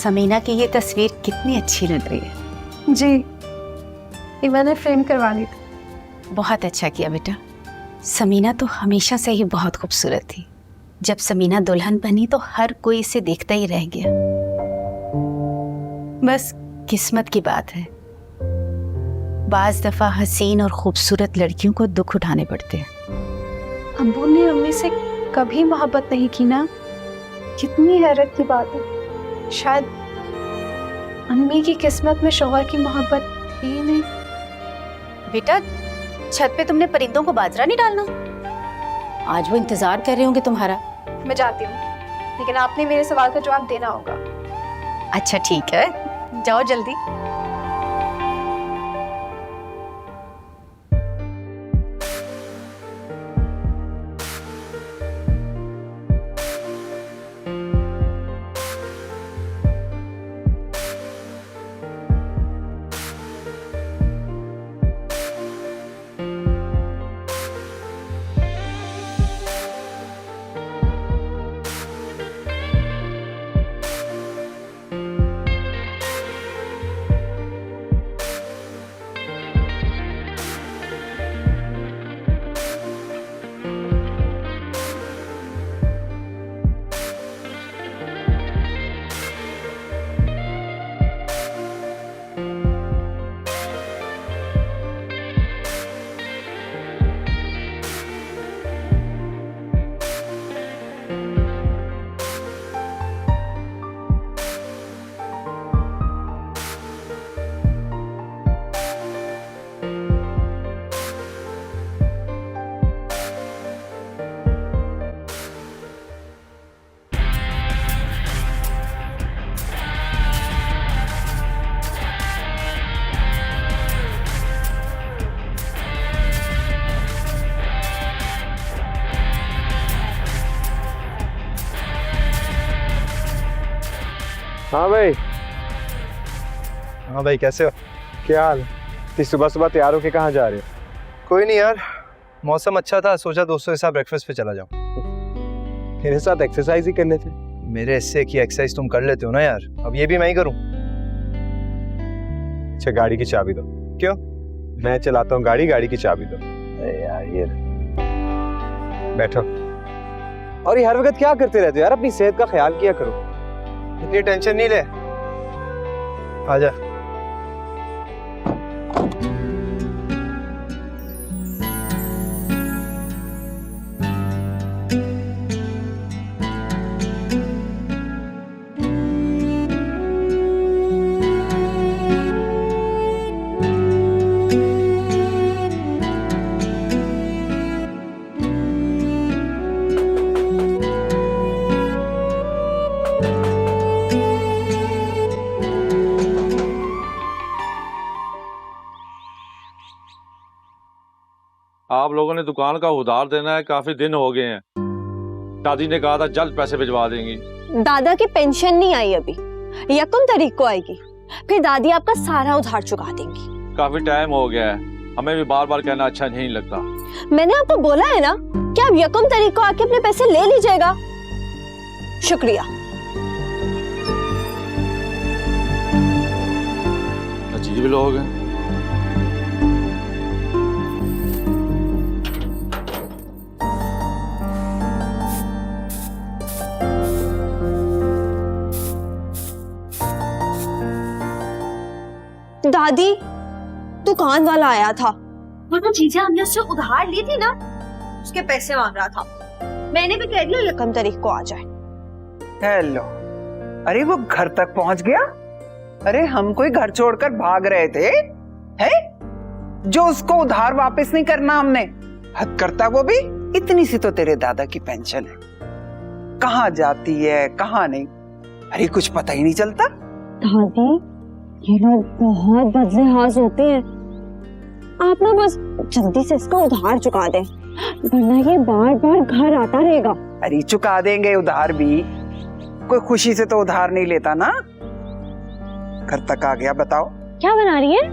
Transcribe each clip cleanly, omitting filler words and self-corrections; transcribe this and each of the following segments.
समीना की ये तस्वीर कितनी अच्छी लग रही है। जी, ये मैंने फ्रेम करवा ली थी। बहुत अच्छा किया बेटा। समीना तो हमेशा से ही बहुत खूबसूरत थी। जब समीना दुल्हन बनी तो हर कोई इसे देखता ही रह गया। बस किस्मत की बात है, बाज दफा हसीन और खूबसूरत लड़कियों को दुख उठाने पड़ते हैं। अब्बू ने अम्मी से कभी मोहब्बत नहीं की ना, कितनी हैरत की बात है। शायद अम्मी की किस्मत में शौहर की मोहब्बत थी ही नहीं। बेटा, छत पे तुमने परिंदों को बाजरा नहीं डालना? आज वो इंतजार कर रहे होंगे तुम्हारा। मैं जाती हूँ, लेकिन आपने मेरे सवाल का जवाब देना होगा। अच्छा ठीक है, जाओ जल्दी। हाँ भाई। हाँ भाई, कैसे हो? क्या हाल? इतनी सुबह सुबह तैयार होके कहाँ जा रहे हो? कोई नहीं यार, मौसम अच्छा था, सोचा दोस्तों के साथ ब्रेकफास्ट पे चला जाऊं। मेरे साथ एक्सरसाइज ही कर लेते। मेरे हिस्से की एक्सरसाइज तुम कर लेते हो ना यार, अब ये भी मैं ही करूं? अच्छा, गाड़ी की चाबी दो। क्यों? मैं चलाता हूँ गाड़ी, गाड़ी की चाबी दो। अरे यार, ये बैठो। और ये हर वक्त क्या करते रहते हो यार? अपनी सेहत का ख्याल किया करो। इतनी टेंशन नहीं ले, आजा। आप लोगों ने दुकान का उधार देना है, काफी दिन हो गए हैं। दादी ने कहा था जल्द पैसे भिजवा देंगी। दादा की पेंशन नहीं आई अभी, 1 तारीख को आएगी, फिर दादी आपका सारा उधार चुका देंगी। काफी टाइम हो गया है, हमें भी बार बार कहना अच्छा नहीं लगता। मैंने आपको बोला है ना कि आप 1 तारीख को आके अपने पैसे ले लीजिएगा। शुक्रिया। अजीब लोग हैं। दादी, दुकान वाला आया था, वो जो चीजें हमने उससे उधार ली थी ना, उसके पैसे मांग रहा था। मैंने भी कह दिया 1 तारीख को आ जाए। हेलो, अरे वो घर तक पहुंच गया? अरे हम कोई घर छोड़कर भाग रहे थे, हैं? जो उसको उधार वापस नहीं करना हमने। हद करता वो भी। इतनी सी तो तेरे दादा की पेंशन है, कहाँ जाती है कहाँ नहीं, अरे कुछ पता ही नहीं चलता। दादी, ये लोग बहुत बदले हाथ होते हैं। आप ना बस जल्दी से इसका उधार चुका दें, वरना ये बार बार घर आता रहेगा। अरे चुका देंगे उधार भी, कोई खुशी से तो उधार नहीं लेता ना। घर तक आ गया, बताओ क्या बना रही है?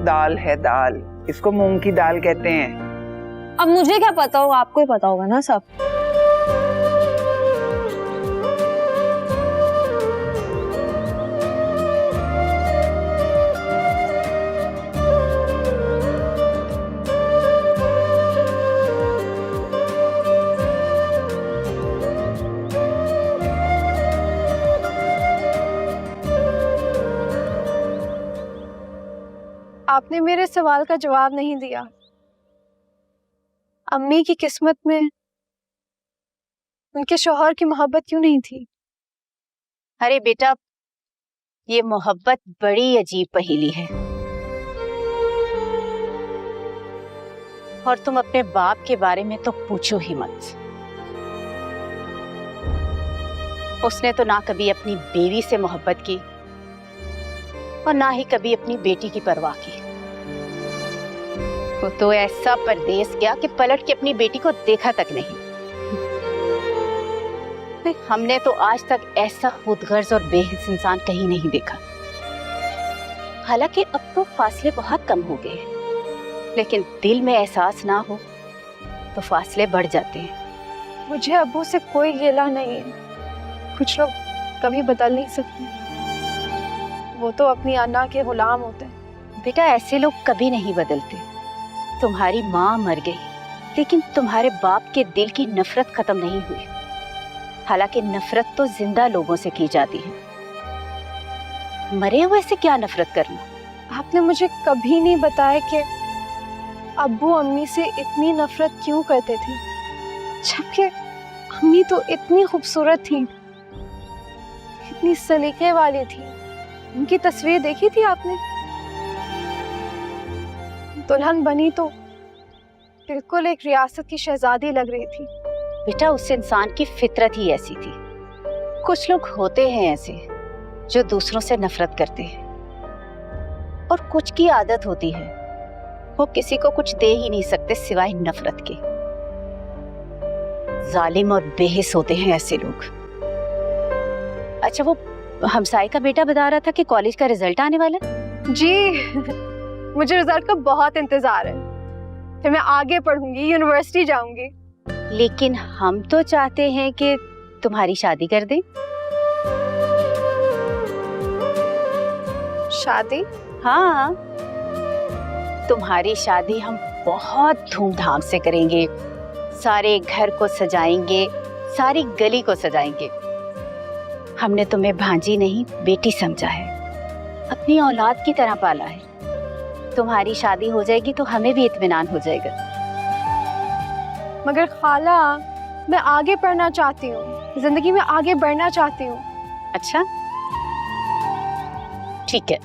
दाल है, दाल। इसको मूंग की दाल कहते हैं। अब मुझे क्या पता होगा, आपको ही पता होगा ना सब। आपने मेरे सवाल का जवाब नहीं दिया। अम्मी की किस्मत में उनके शौहर की मोहब्बत क्यों नहीं थी? अरे बेटा, ये मोहब्बत बड़ी अजीब पहेली है। और तुम अपने बाप के बारे में तो पूछो ही मत। उसने तो ना कभी अपनी बीवी से मोहब्बत की और ना ही कभी अपनी बेटी की परवाह की। वो तो ऐसा परदेस गया कि पलट के अपनी बेटी को देखा तक नहीं। हमने तो आज तक ऐसा खुदगर्ज और बेहिस इंसान कहीं नहीं देखा। हालांकि अब तो फासले बहुत कम हो गए हैं, लेकिन दिल में एहसास ना हो तो फासले बढ़ जाते हैं। मुझे अब्बू से कोई गिला नहीं है। कुछ लोग कभी बदल नहीं सकते, वो तो अपनी अन्ना के गुलाम होते हैं। बेटा, ऐसे लोग कभी नहीं बदलते। तुम्हारी माँ मर गई, लेकिन तुम्हारे बाप के दिल की नफरत खत्म नहीं हुई। हालांकि नफरत तो जिंदा लोगों से की जाती है, मरे हुए से क्या नफरत करना। आपने मुझे कभी नहीं बताया कि अब्बू अम्मी से इतनी नफरत क्यों करते थे, जबकि अम्मी तो इतनी खूबसूरत थी, इतनी सलीके वाली थी। उनकी तस्वीर देखी थी आपने? दुल्हन बनी तो बिल्कुल एक रियासत की शहजादी लग रही थी। बेटा, उस इंसान की फितरत ही ऐसी थी। कुछ लोग होते हैं ऐसे जो दूसरों से नफरत करते हैं, और कुछ की आदत होती है वो किसी को कुछ दे ही नहीं सकते सिवाय नफरत के। जालिम और बेहिस होते हैं ऐसे लोग। अच्छा, वो हमसाए का बेटा बता रहा था कि कॉलेज का रिजल्ट आने वाला है। जी मुझे रिजल्ट का बहुत इंतजार है। फिर मैं आगे पढ़ूंगी, यूनिवर्सिटी जाऊंगी। लेकिन हम तो चाहते हैं कि तुम्हारी शादी कर दें। शादी? हाँ, तुम्हारी शादी हम बहुत धूमधाम से करेंगे। सारे घर को सजाएंगे, सारी गली को सजाएंगे। हमने तुम्हें भांजी नहीं बेटी समझा है, अपनी औलाद की तरह पाला है। तुम्हारी शादी हो जाएगी तो हमें भी इत्मीनान हो जाएगा। मगर खाला, मैं आगे पढ़ना चाहती हूँ, जिंदगी में आगे बढ़ना चाहती हूँ। अच्छा, ठीक है।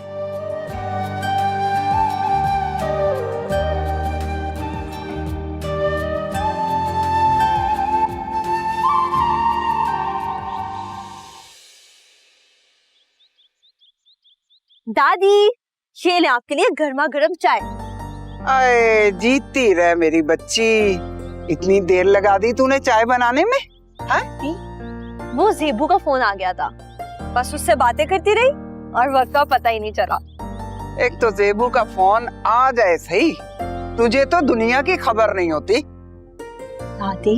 दादी, ये ले आपके लिए गर्मा गर्म चाय। अरे जीती रहे मेरी बच्ची, इतनी देर लगा दी तूने चाय बनाने में? हाँ? वो जेबू का फोन आ गया था, बस उससे बातें करती रही और वक्त का पता ही नहीं चला। एक तो जेबू का फोन आ जाए सही, तुझे तो दुनिया की खबर नहीं होती। दादी,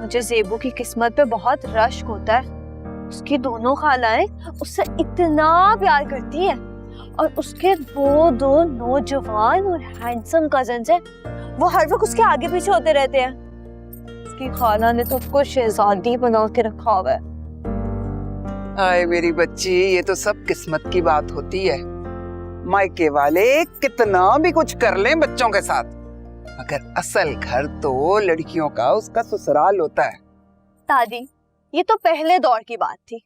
मुझे जेबू की किस्मत पे बहुत रश्क होता है। उसकी दोनों खालाएं उससे इतना प्यार करती है, और उसके वो दो नौजवान और हैंडसम कजन्स हैं, वो हर वक्त उसके आगे पीछे होते रहते हैं। उसकी खाला ने तो उसको शहजादी बना के रखा हुआ है। आए मेरी बच्ची, ये तो सब किस्मत की बात होती है। मायके वाले कितना भी कुछ कर लें बच्चों के साथ, मगर असल घर तो लड़कियों का उसका ससुराल होता है। दादी, ये तो पहले दौर की बात थी।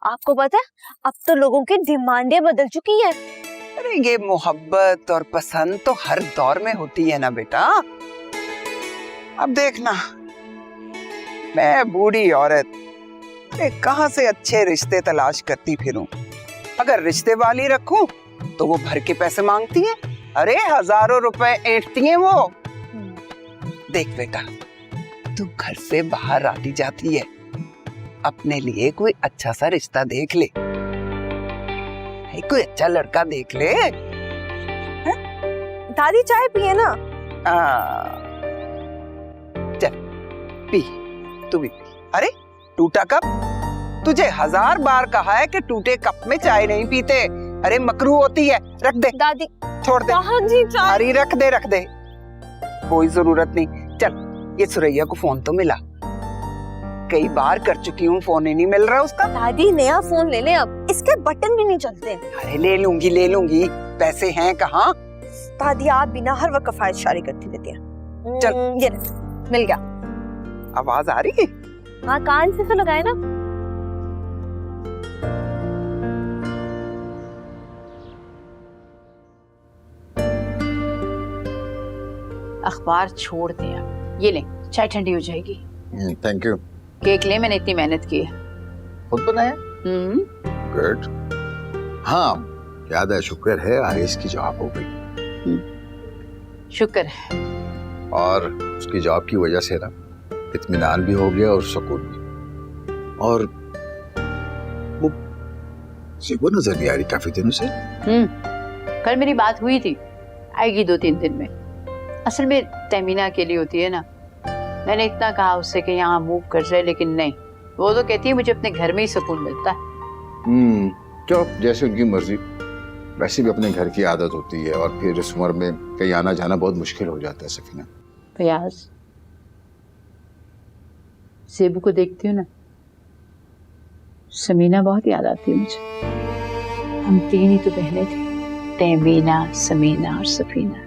आपको पता है, अब तो लोगों की डिमांडें बदल चुकी हैं। अरे ये मोहब्बत और पसंद तो हर दौर में होती है ना बेटा। अब देखना, मैं बूढ़ी औरत कहाँ से अच्छे रिश्ते तलाश करती फिरूं। अगर रिश्ते वाली रखूं तो वो भर के पैसे मांगती है। अरे हजारों रुपए ऐंठती हैं वो। देख बेटा, तू घर से बाहर आती जाती है, अपने लिए कोई अच्छा सा रिश्ता देख ले, कोई अच्छा लड़का देख ले। दादी, चाय पिए ना। चल पी, तू भी पी। अरे टूटा कप, तुझे 1000 बार कहा है कि टूटे कप में चाय नहीं पीते। अरे मकरू होती है, रख दे। दादी, छोड़ दे। हाँ जी, चाय। अरे रख दे, रख दे, कोई जरूरत नहीं। चल, ये सुरैया को फोन तो मिला, कई बार कर चुकी हूँ, फोन ही नहीं मिल रहा उसका। दादी, नया फोन ले ले अब। इसके बटन भी नहीं चलते। अरे ले लूंगी, पैसे हैं कहाँ? दादी आप बिना हर वक्त कफायत करती रहती हैं। चल। ये ले, मिल गया। आवाज आ रही है? हाँ कान से तो लगाए ना। अखबार छोड़ दे अब, ये ले चाय ठंडी हो जाएगी। Thank you. केक ले, मैंने इतनी मेहनत की है। खुद बनाया? हम्म। गुड। हाँ याद है, शुक्र है आरिस की जॉब हो गई। शुक्र है। और उसकी जॉब की वजह से ना इत्मीनान भी हो गया और सुकून भी। और वो ज़ेबो नजर नहीं आ रही काफी दिनों से। कल मेरी बात हुई थी, आएगी 2-3 दिन में। असल में तहमीना अकेली होती है ना, मैंने इतना कहा उससे कि यहाँ मूव कर जाए, लेकिन नहीं, वो तो कहती है मुझे अपने घर में ही सुकून मिलता है। क्यों, जैसे उनकी मर्जी। वैसे भी अपने घर की आदत होती है और फिर इस उम्र में कहीं आना जाना बहुत मुश्किल हो जाता है सफीना। फयाज, ज़ेबू को देखती हूँ ना, समीना बहुत याद आती है मुझे। हम 3 ही तो बहनें थी, तहमीना, समीना और सफीना।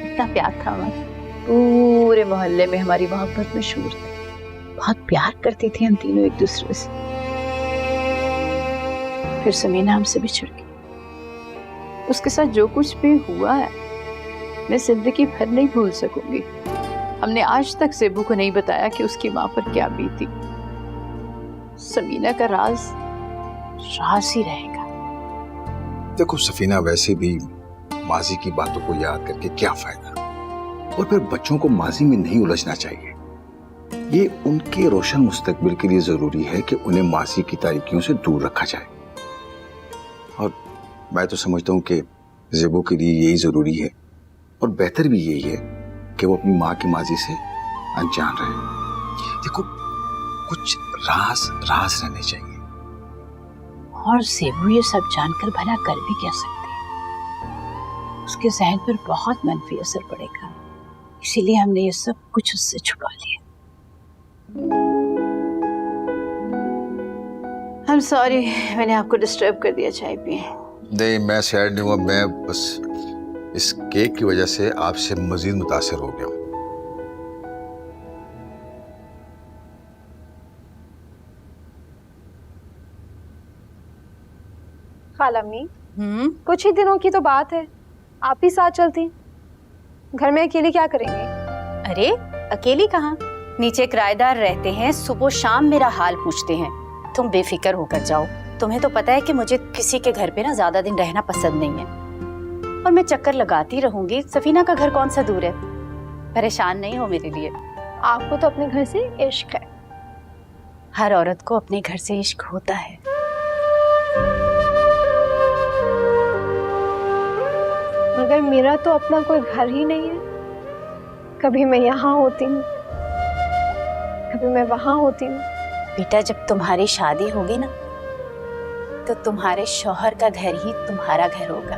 इतना प्यार था हमारा, पूरे मोहल्ले में हमारी मोहब्बत मशहूर थी। बहुत प्यार करती थी हम तीनों एक दूसरे से। फिर समीना हमसे बिछड़ गई। उसके साथ जो कुछ भी हुआ है मैं जिंदगी भर नहीं भूल सकूंगी। हमने आज तक ज़ेबू को नहीं बताया कि उसकी माँ पर क्या बीती। समीना का राज राज ही रहेगा। देखो सफीना, वैसे भी माजी की बातों को याद करके क्या फायदा, और फिर बच्चों को माजी में नहीं उलझना चाहिए। ये उनके रोशन मुस्तकबिल के लिए जरूरी है कि उन्हें माजी की तारीकियों से दूर रखा जाए। और मैं तो समझता हूँ कि ज़ेबो के लिए यही जरूरी है, और बेहतर भी यही है कि वो अपनी माँ की माजी से अनजान रहे। देखो, कुछ राज राज रहने चाहिए। और ज़ेबू ये सब जानकर भला कर भी क्या सकती है? उसके ज़हन पर बहुत मनफी असर पड़ेगा, इसीलिए हमने ये सब कुछ उससे छुपा लिया। I'm sorry, मैंने आपको डिस्टर्ब कर दिया चाय पिए। नहीं, मैं सैड नहीं हुआ, मैं बस इस केक की वजह से आपसे मजीद मुतासिर हो गया हूँ। खालाम्मी, कुछ ही दिनों की तो बात है, आप ही साथ चलती। घर में अकेले क्या करेंगे? अरे अकेली कहाँ, नीचे किराएदार रहते हैं, सुबह शाम मेरा हाल पूछते हैं। तुम बेफिक्र होकर जाओ, तुम्हें तो पता है कि मुझे किसी के घर पे ना ज्यादा दिन रहना पसंद नहीं है, और मैं चक्कर लगाती रहूंगी। सफीना का घर कौन सा दूर है, परेशान नहीं हो मेरे लिए। आपको तो अपने घर से इश्क है। हर औरत को अपने घर से इश्क होता है। मगर मेरा तो अपना कोई घर ही नहीं है। कभी मैं यहाँ होती हूँ, कभी मैं वहाँ होती हूँ। बेटा, जब तुम्हारी शादी होगी ना, तो तुम्हारे शौहर का घर ही तुम्हारा घर होगा।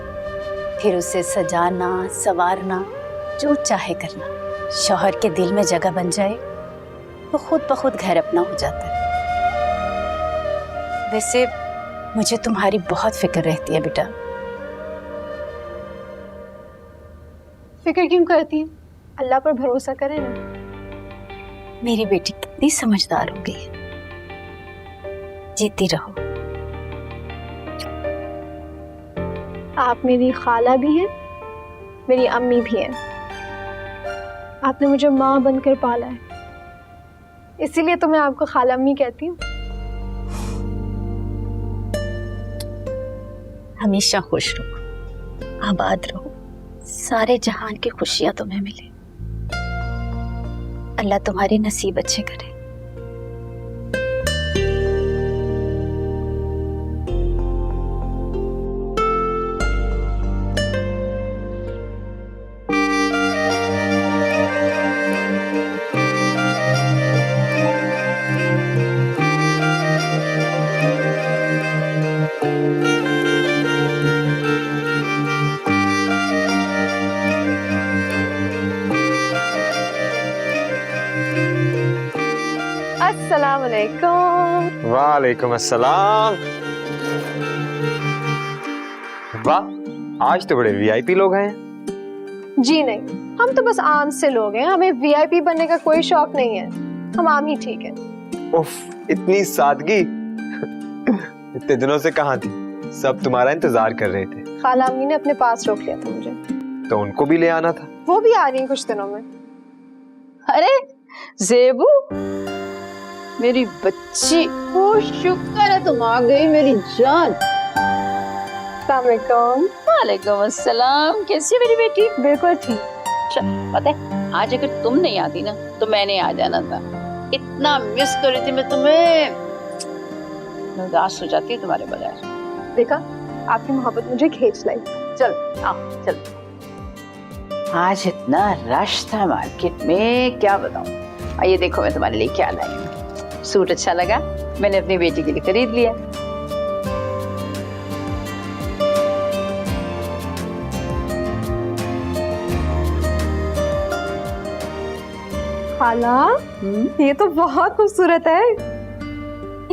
फिर उसे सजाना, संवारना, जो चाहे करना। शौहर के दिल में जगह बन जाए तो खुद ब खुद घर अपना हो जाता है। वैसे मुझे तुम्हारी बहुत फिक्र रहती है बेटा। फिक्र क्यों करती हैं? अल्लाह पर भरोसा करें ना। मेरी बेटी कितनी समझदार हो गई है। जीती रहो। आप मेरी खाला भी हैं, मेरी अम्मी भी हैं। आपने मुझे माँ बनकर पाला है, इसीलिए तो मैं आपको खाला अम्मी कहती हूँ। हमेशा खुश रहो, आबाद रहो, सारे जहान की खुशियां तुम्हें मिले। अल्लाह तुम्हारे नसीब अच्छे करे। अस्सलाम वालेकुम। वालेकुम अस्सलाम। वाह, आज तो बड़े वीआईपी लोग हैं। जी नहीं, हम तो बस आम से लोग हैं, हमें वीआईपी बनने का कोई शौक नहीं है, हम आम ही ठीक है। उफ, इतनी सादगी। इतने दिनों से कहाँ थी? सब तुम्हारा इंतजार कर रहे थे। खाला अम्मी ने अपने पास रोक लिया था मुझे। तो उनको भी ले आना था। वो भी आ रही हैं कुछ दिनों में। अरे ज़ेबू, मेरी बच्ची, ओ शुक्र है तुम आ गई मेरी जान। अस्सलाम वालेकुम। वालेकुम अस्सलाम, कैसी है मेरी बेटी? बिल्कुल ठीक। पता है आज अगर तुम नहीं आती ना तो मैंने आ जाना था। इतना मिस कर रही थी मैं तुम्हें, मैं उदास हो जाती तुम्हारे बगैर। देखा, आपकी मोहब्बत मुझे खींच लाई। चल आओ चल। आज इतना रश था मार्केट में, क्या बताऊं। आइए देखो मैं तुम्हारे लिए क्या लाई हूं। सूट अच्छा लगा, मैंने अपनी बेटी के लिए खरीद लिया। खाला, ये तो बहुत खूबसूरत है।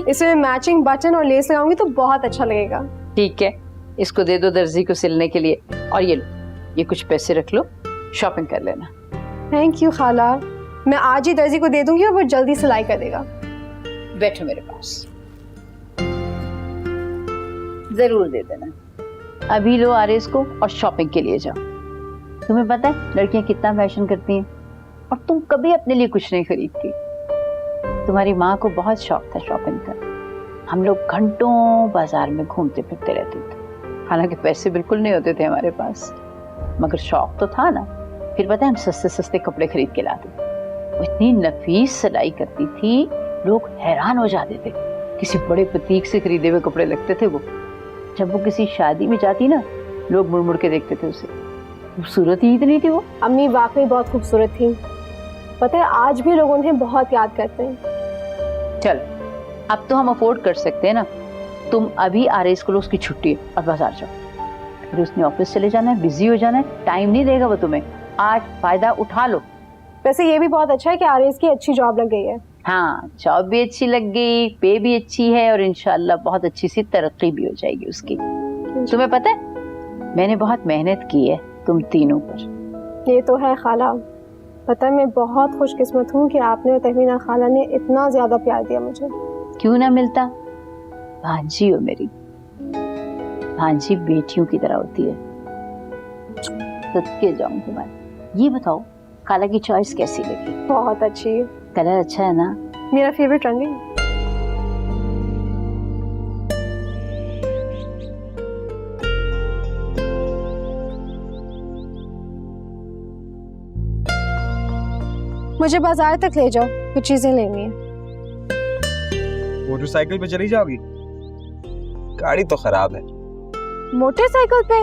इसमें मैचिंग बटन और लेस लगाऊंगी तो बहुत अच्छा लगेगा। ठीक है, इसको दे दो दर्जी को सिलने के लिए, और ये लो, ये कुछ पैसे रख लो, शॉपिंग कर लेना। थैंक यू खाला, मैं आज ही दर्जी को दे दूंगी और वो जल्दी सिलाई कर देगा। बैठो मेरे पास, जरूर दे देना। अभी लो आरएस को और शॉपिंग के लिए जाओ। तुम्हें पता है लड़कियां कितना फैशन करती हैं, और तुम कभी अपने लिए कुछ नहीं खरीदती। तुम्हारी माँ को बहुत शौक था शॉपिंग का, हम लोग घंटों बाजार में घूमते फिरते रहते थे। हालांकि पैसे बिल्कुल नहीं होते थे हमारे पास, मगर शौक तो था ना। फिर पता है हम सस्ते सस्ते कपड़े खरीद के लाते थे। वो इतनी नफीस सिलाई करती थी, लोग हैरान हो जाते थे। किसी बड़े बुटीक से खरीदे हुए कपड़े लगते थे वो। जब वो किसी शादी में जाती ना, लोग मुड़ मुड़ के देखते थे उसे। खूबसूरत ही इतनी थी वो। अम्मी वाकई बहुत खूबसूरत थी, पता है आज भी लोग उन्हें बहुत याद करते हैं। चल अब तो हम अफोर्ड कर सकते हैं ना। तुम अभी आरएस को लो उसकी छुट्टी है और बाजार जाओ। फिर उसने ऑफिस चले जाना है, बिजी हो जाना है, टाइम नहीं देगा वो तुम्हें। आज फायदा उठा लो। वैसे ये भी बहुत अच्छा है कि आरएस की अच्छी जॉब लग गई है। हाँ, जॉब भी अच्छी लग गई, पे भी अच्छी है, और इंशाल्लाह बहुत अच्छी सी तरक्की भी हो जाएगी उसकी। तुम्हें पता है मैंने बहुत मेहनत की है तुम तीनों पर। ये तो है खाला, पता है मैं बहुत खुशकिस्मत हूँ कि आपने और तहमीना खाला ने इतना ज्यादा प्यार दिया मुझे। क्यों ना मिलता, भांजी हो मेरी। भांजी बेटियों की तरह होती है। सदके जाऊं तुम्हारे। ये बताओ खाला की चॉइस कैसी लगी? बहुत अच्छी, कलर अच्छा है ना? मेरा फेवरेट रंग है। मुझे बाजार तक ले जाओ, कुछ चीजें लेनी है। मोटरसाइकिल पे चली जाओगी? गाड़ी तो खराब है। मोटरसाइकिल पे?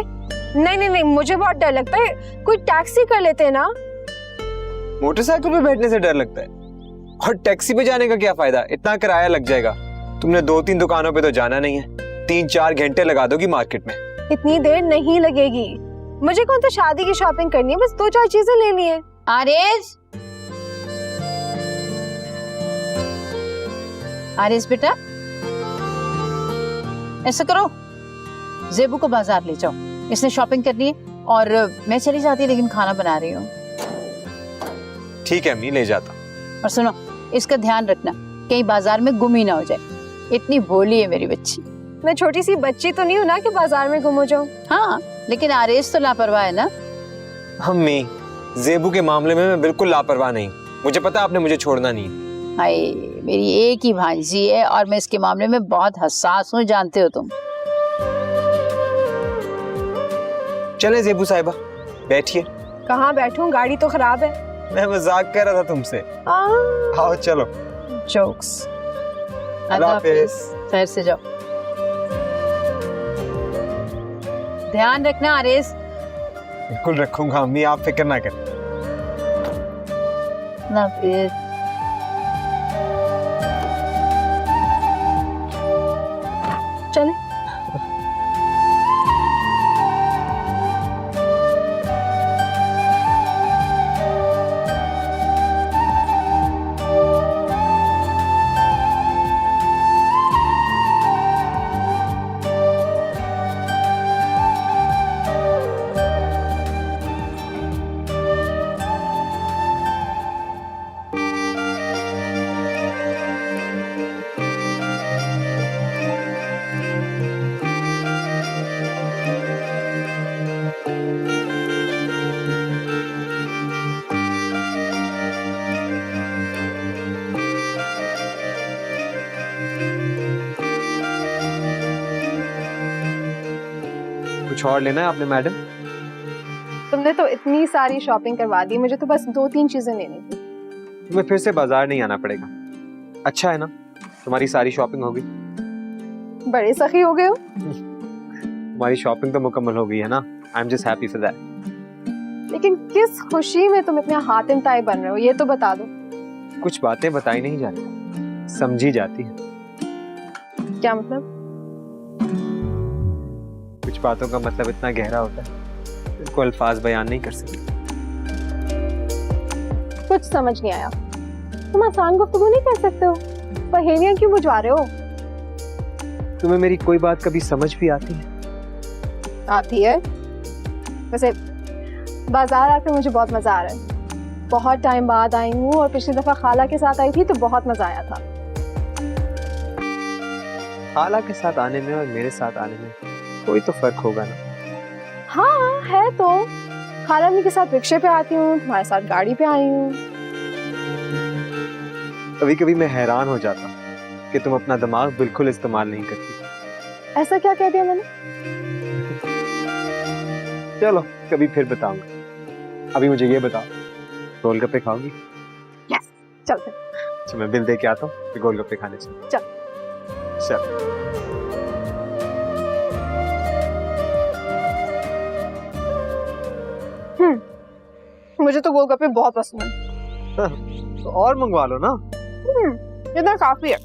नहीं नहीं नहीं, मुझे बहुत डर लगता है। कोई टैक्सी कर लेते हैं ना। मोटरसाइकिल पे बैठने से डर लगता है, और टैक्सी पे जाने का क्या फायदा? इतना किराया लग जाएगा। तुमने 2-3 दुकानों पे तो जाना नहीं है, 3-4 घंटे लगा दोगी मार्केट में। इतनी देर नहीं लगेगी, मुझे कौन तो शादी की शॉपिंग करनी है, बस 2-4 चीजें लेनी है। आरएस, आरएस बेटा, ऐसा करो ज़ेबू को बाजार ले जाओ, इसने शॉपिंग करनी है, और मैं चली जाती लेकिन खाना बना रही हूँ। ठीक है अम्मी, ले जाता। और सुनो, इसका ध्यान रखना कहीं बाजार में गुम ही ना हो जाए। इतनी भोली है मेरी बच्ची। मैं छोटी सी बच्ची तो नहीं हूँ ना कि बाजार में गुम हो जाऊं। हाँ, लेकिन आरएस तो लापरवाह है ना। अम्मी, ज़ेबू के मामले में मैं बिल्कुल लापरवाह नहीं। मुझे पता आपने मुझे छोड़ना नहीं। हाय, मेरी एक ही भांजी है और मैं इसके मामले में बहुत हसास हूँ, जानते हो तुम। चले ज़ेबू साहिबा, बैठिए। कहाँ बैठूं, गाड़ी तो खराब है। मैं मजाक कर रहा था तुमसे। आओ चलो। जोक्स। अल्लाह हाफिज। खैर से जाओ। ध्यान रखना आरएस। बिल्कुल रखूंगा अम्मी, आप फिक्र ना करें। अल्लाह हाफिज। चले। कुछ और लेना है आपने मैडम? तुमने तो इतनी सारी शॉपिंग करवा दी, मुझे तो बस 2-3 चीजें लेनी थी। तुम्हें फिर से बाजार नहीं आना पड़ेगा। अच्छा है ना, तुम्हारी सारी शॉपिंग हो गई। बड़े सखी हो गए हो। तुम्हारी शॉपिंग तो मुकम्मल हो गई है ना। I am just happy for that. लेकिन किस खुशी में तुम इतने हातिम ताई बन रहे हो, ये तो बता दो। कुछ बातें बताई नहीं जाती, समझी जाती है। क्या मतलब? कुछ बातों का मतलब इतना गहरा होता है, इनको अल्फाज बयान नहीं कर सकते। कुछ समझ नहीं आया। तुम आसान गुफ्तगू नहीं कर सकते हो? पहेलियां क्यों बुझवा रहे हो? तुम्हें मेरी कोई बात कभी समझ भी आती है? आती है। वैसे बाजार आकर मुझे बहुत मजा आ रहा है। बहुत टाइम बाद आई हूँ और पिछली दफा खाला के साथ आई थी तो बहुत मजा आया था। खाला के साथ आने में और मेरे साथ आने में कोई तो फर्क होगा ना? हाँ है तो। खाला मी के साथ रिक्शे पे आती हूँ, तुम्हारे साथ गाड़ी पे आई हूँ। कभी कभी मैं हैरान हो जाता हूँ कि तुम अपना दिमाग बिल्कुल इस्तेमाल नहीं करती। ऐसा क्या कह दिया मैंने? चलो कभी फिर बताऊंगा। अभी मुझे ये बताओ, गोलगप्पे खाओगी? यस, चलते। अच्छा मैं बिल दे के आता हूँ, फिर गोलगप्पे खाने चल। चल। मुझे तो गोलगप्पे बहुत पसंद है। तो और मंगवा लो ना। इतना काफी है।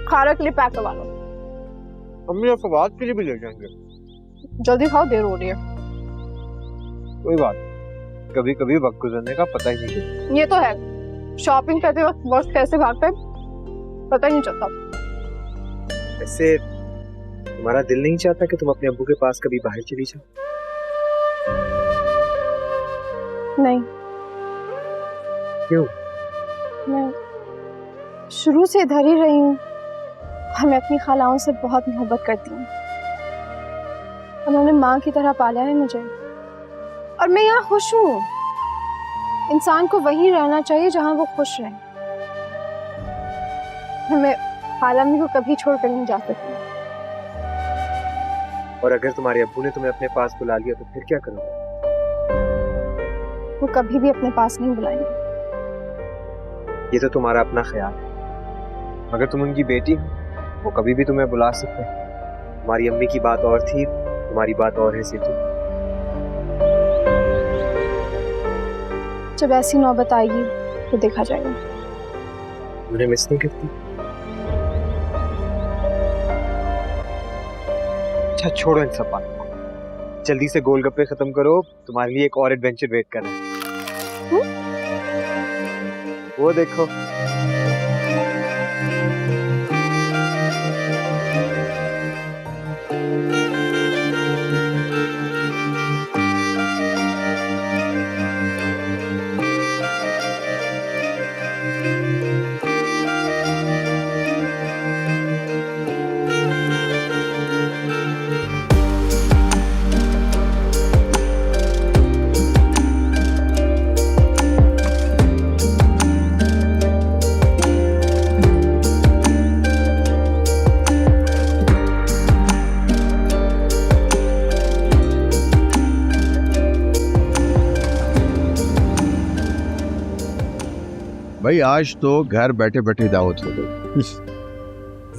खाला के लिए पैक करवा लो। अम्मी और फवाद के लिए भी ले जाएंगे। जल्दी खाओ, देर हो रही है। कोई बात, कभी कभी वक्त गुजरने का पता ही नहीं चलता। ये तो है, शॉपिंग करते वक्त वक्त कैसे भागता है पता ही नहीं चलता। वैसे तुम्हारा दिल नहीं चाहता कि तुम अपने अब्बू के पास कभी बाहर चली जाओ? नहीं। क्यों? मैं शुरू से इधर ही रही हूँ और मैं अपनी खालाओं से बहुत मोहब्बत करती हूँ। उन्होंने माँ की तरह पाला है मुझे और मैं यहाँ खुश हूँ। इंसान को वहीं रहना चाहिए जहाँ वो खुश रहे। मैं खाला मी को कभी छोड़कर नहीं जा सकती। और अगर तुम्हारे अब्बू ने तुम्हें अपने पास बुला लिया तो फिर क्या करोगे? वो कभी भी अपने पास नहीं बुलाएंगे। ये तो तुम्हारा अपना ख्याल है। अगर तुम उनकी बेटी हो, वो कभी भी तुम्हें बुला सकते हैं। तुम्हारी अम्मी की बात और थी, तुम्हारी बात और है सीतू। जब ऐसी नौबत आएगी तो देखा जाएगा। उन्हें मिस नहीं करती? अच्छा छोड़ो इन सब बातों को, जल्दी से गोलगप्पे खत्म करो, तुम्हारे लिए एक और एडवेंचर वेट कर रहा है। वो देखो। भाई आज तो घर बैठे बैठे दावत हो गई।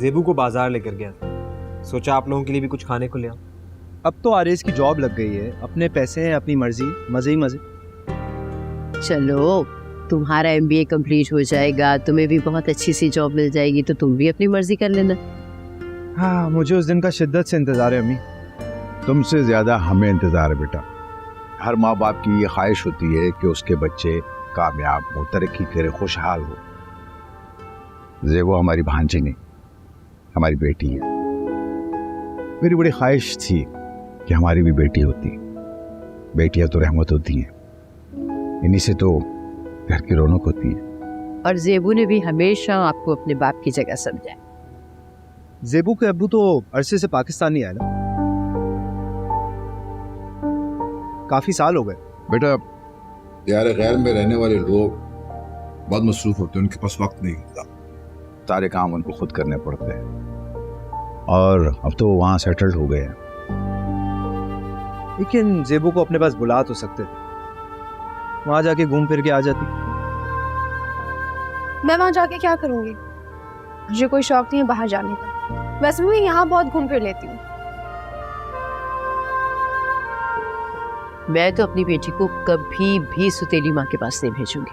जेबू को बाजार लेकर गया था, सोचा आप लोगों के लिए भी कुछ खाने को ले आऊं। अब तो आरेज की जॉब लग गई है, अपने पैसे हैं, अपनी मर्जी, मजे ही मजे। चलो तुम्हारा MBA कंप्लीट हो जाएगा, तुम्हें भी बहुत अच्छी सी जॉब मिल जाएगी, तो तुम भी अपनी मर्जी कर लेना। हाँ मुझे उस दिन का शिद्दत से इंतजार है अम्मी। तुमसे ज्यादा हमें इंतजार है बेटा। हर माँ बाप की ये ख्वाहिश होती है कि उसके बच्चे कामयाब हो, तरक्की करे, खुशहाल हो। जेबो हमारी भांजी नहीं, हमारी बेटी है। मेरी बड़ी ख्वाहिश थी कि हमारी भी बेटी होती। बेटियां तो रहमत होती हैं, इन्हीं से तो घर की रौनक होती है। और जेबू ने भी हमेशा आपको अपने बाप की जगह समझा। जेबू के अब्बू तो अरसे से पाकिस्तान नहीं आए ना, काफी साल हो गए। बेटा यार गैर में रहने वाले लोग बहुत मसरूफ होते हैं, उनके पास वक्त नहीं होता, सारे काम उनको खुद करने पड़ते हैं। और अब तो वहाँ सेटल्ड हो गए हैं। लेकिन जेबू को अपने पास बुला तो सकते थे, वहां जाके घूम फिर के आ जाती। मैं वहां जाके क्या करूंगी? मुझे कोई शौक नहीं है बाहर जाने का। वैसे भी मैं यहाँ बहुत घूम फिर लेती हूँ। मैं तो अपनी बेटी को कभी भी सुतेली माँ के पास नहीं भेजूंगी,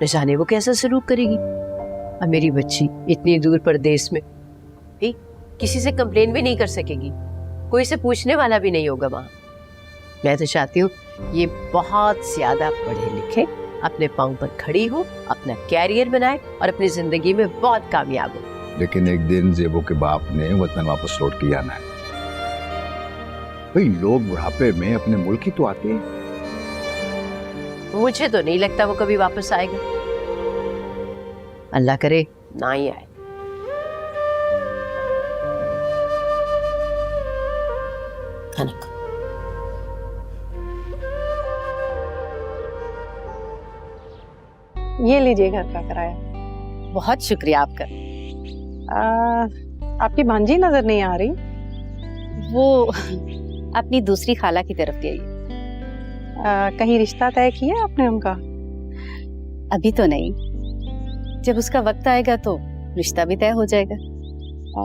न जाने वो कैसा सलूक करेगी। और मेरी बच्ची इतनी दूर परदेश में भी किसी से कंप्लेन भी नहीं कर सकेगी, कोई से पूछने वाला भी नहीं होगा वहाँ। मैं तो चाहती हूँ ये बहुत ज्यादा पढ़े लिखे, अपने पाँव पर खड़ी हो, अपना कैरियर बनाए और अपनी जिंदगी में बहुत कामयाब हो। लेकिन एक दिन जेबू के बाप ने वतन वापस लौट के आना है। भाई लोग बुढ़ापे में अपने मुल्क ही तो आते हैं। मुझे तो नहीं लगता वो कभी वापस आएगा, अल्लाह करे ना ही आए। खाना खा। ये लीजिए घर का किराया। बहुत शुक्रिया आपका। आपकी भांजी नजर नहीं आ रही। वो अपनी दूसरी खाला की तरफ गई। कहीं रिश्ता तय किया आपने उनका? अभी तो नहीं, जब उसका वक्त आएगा तो रिश्ता भी तय हो जाएगा।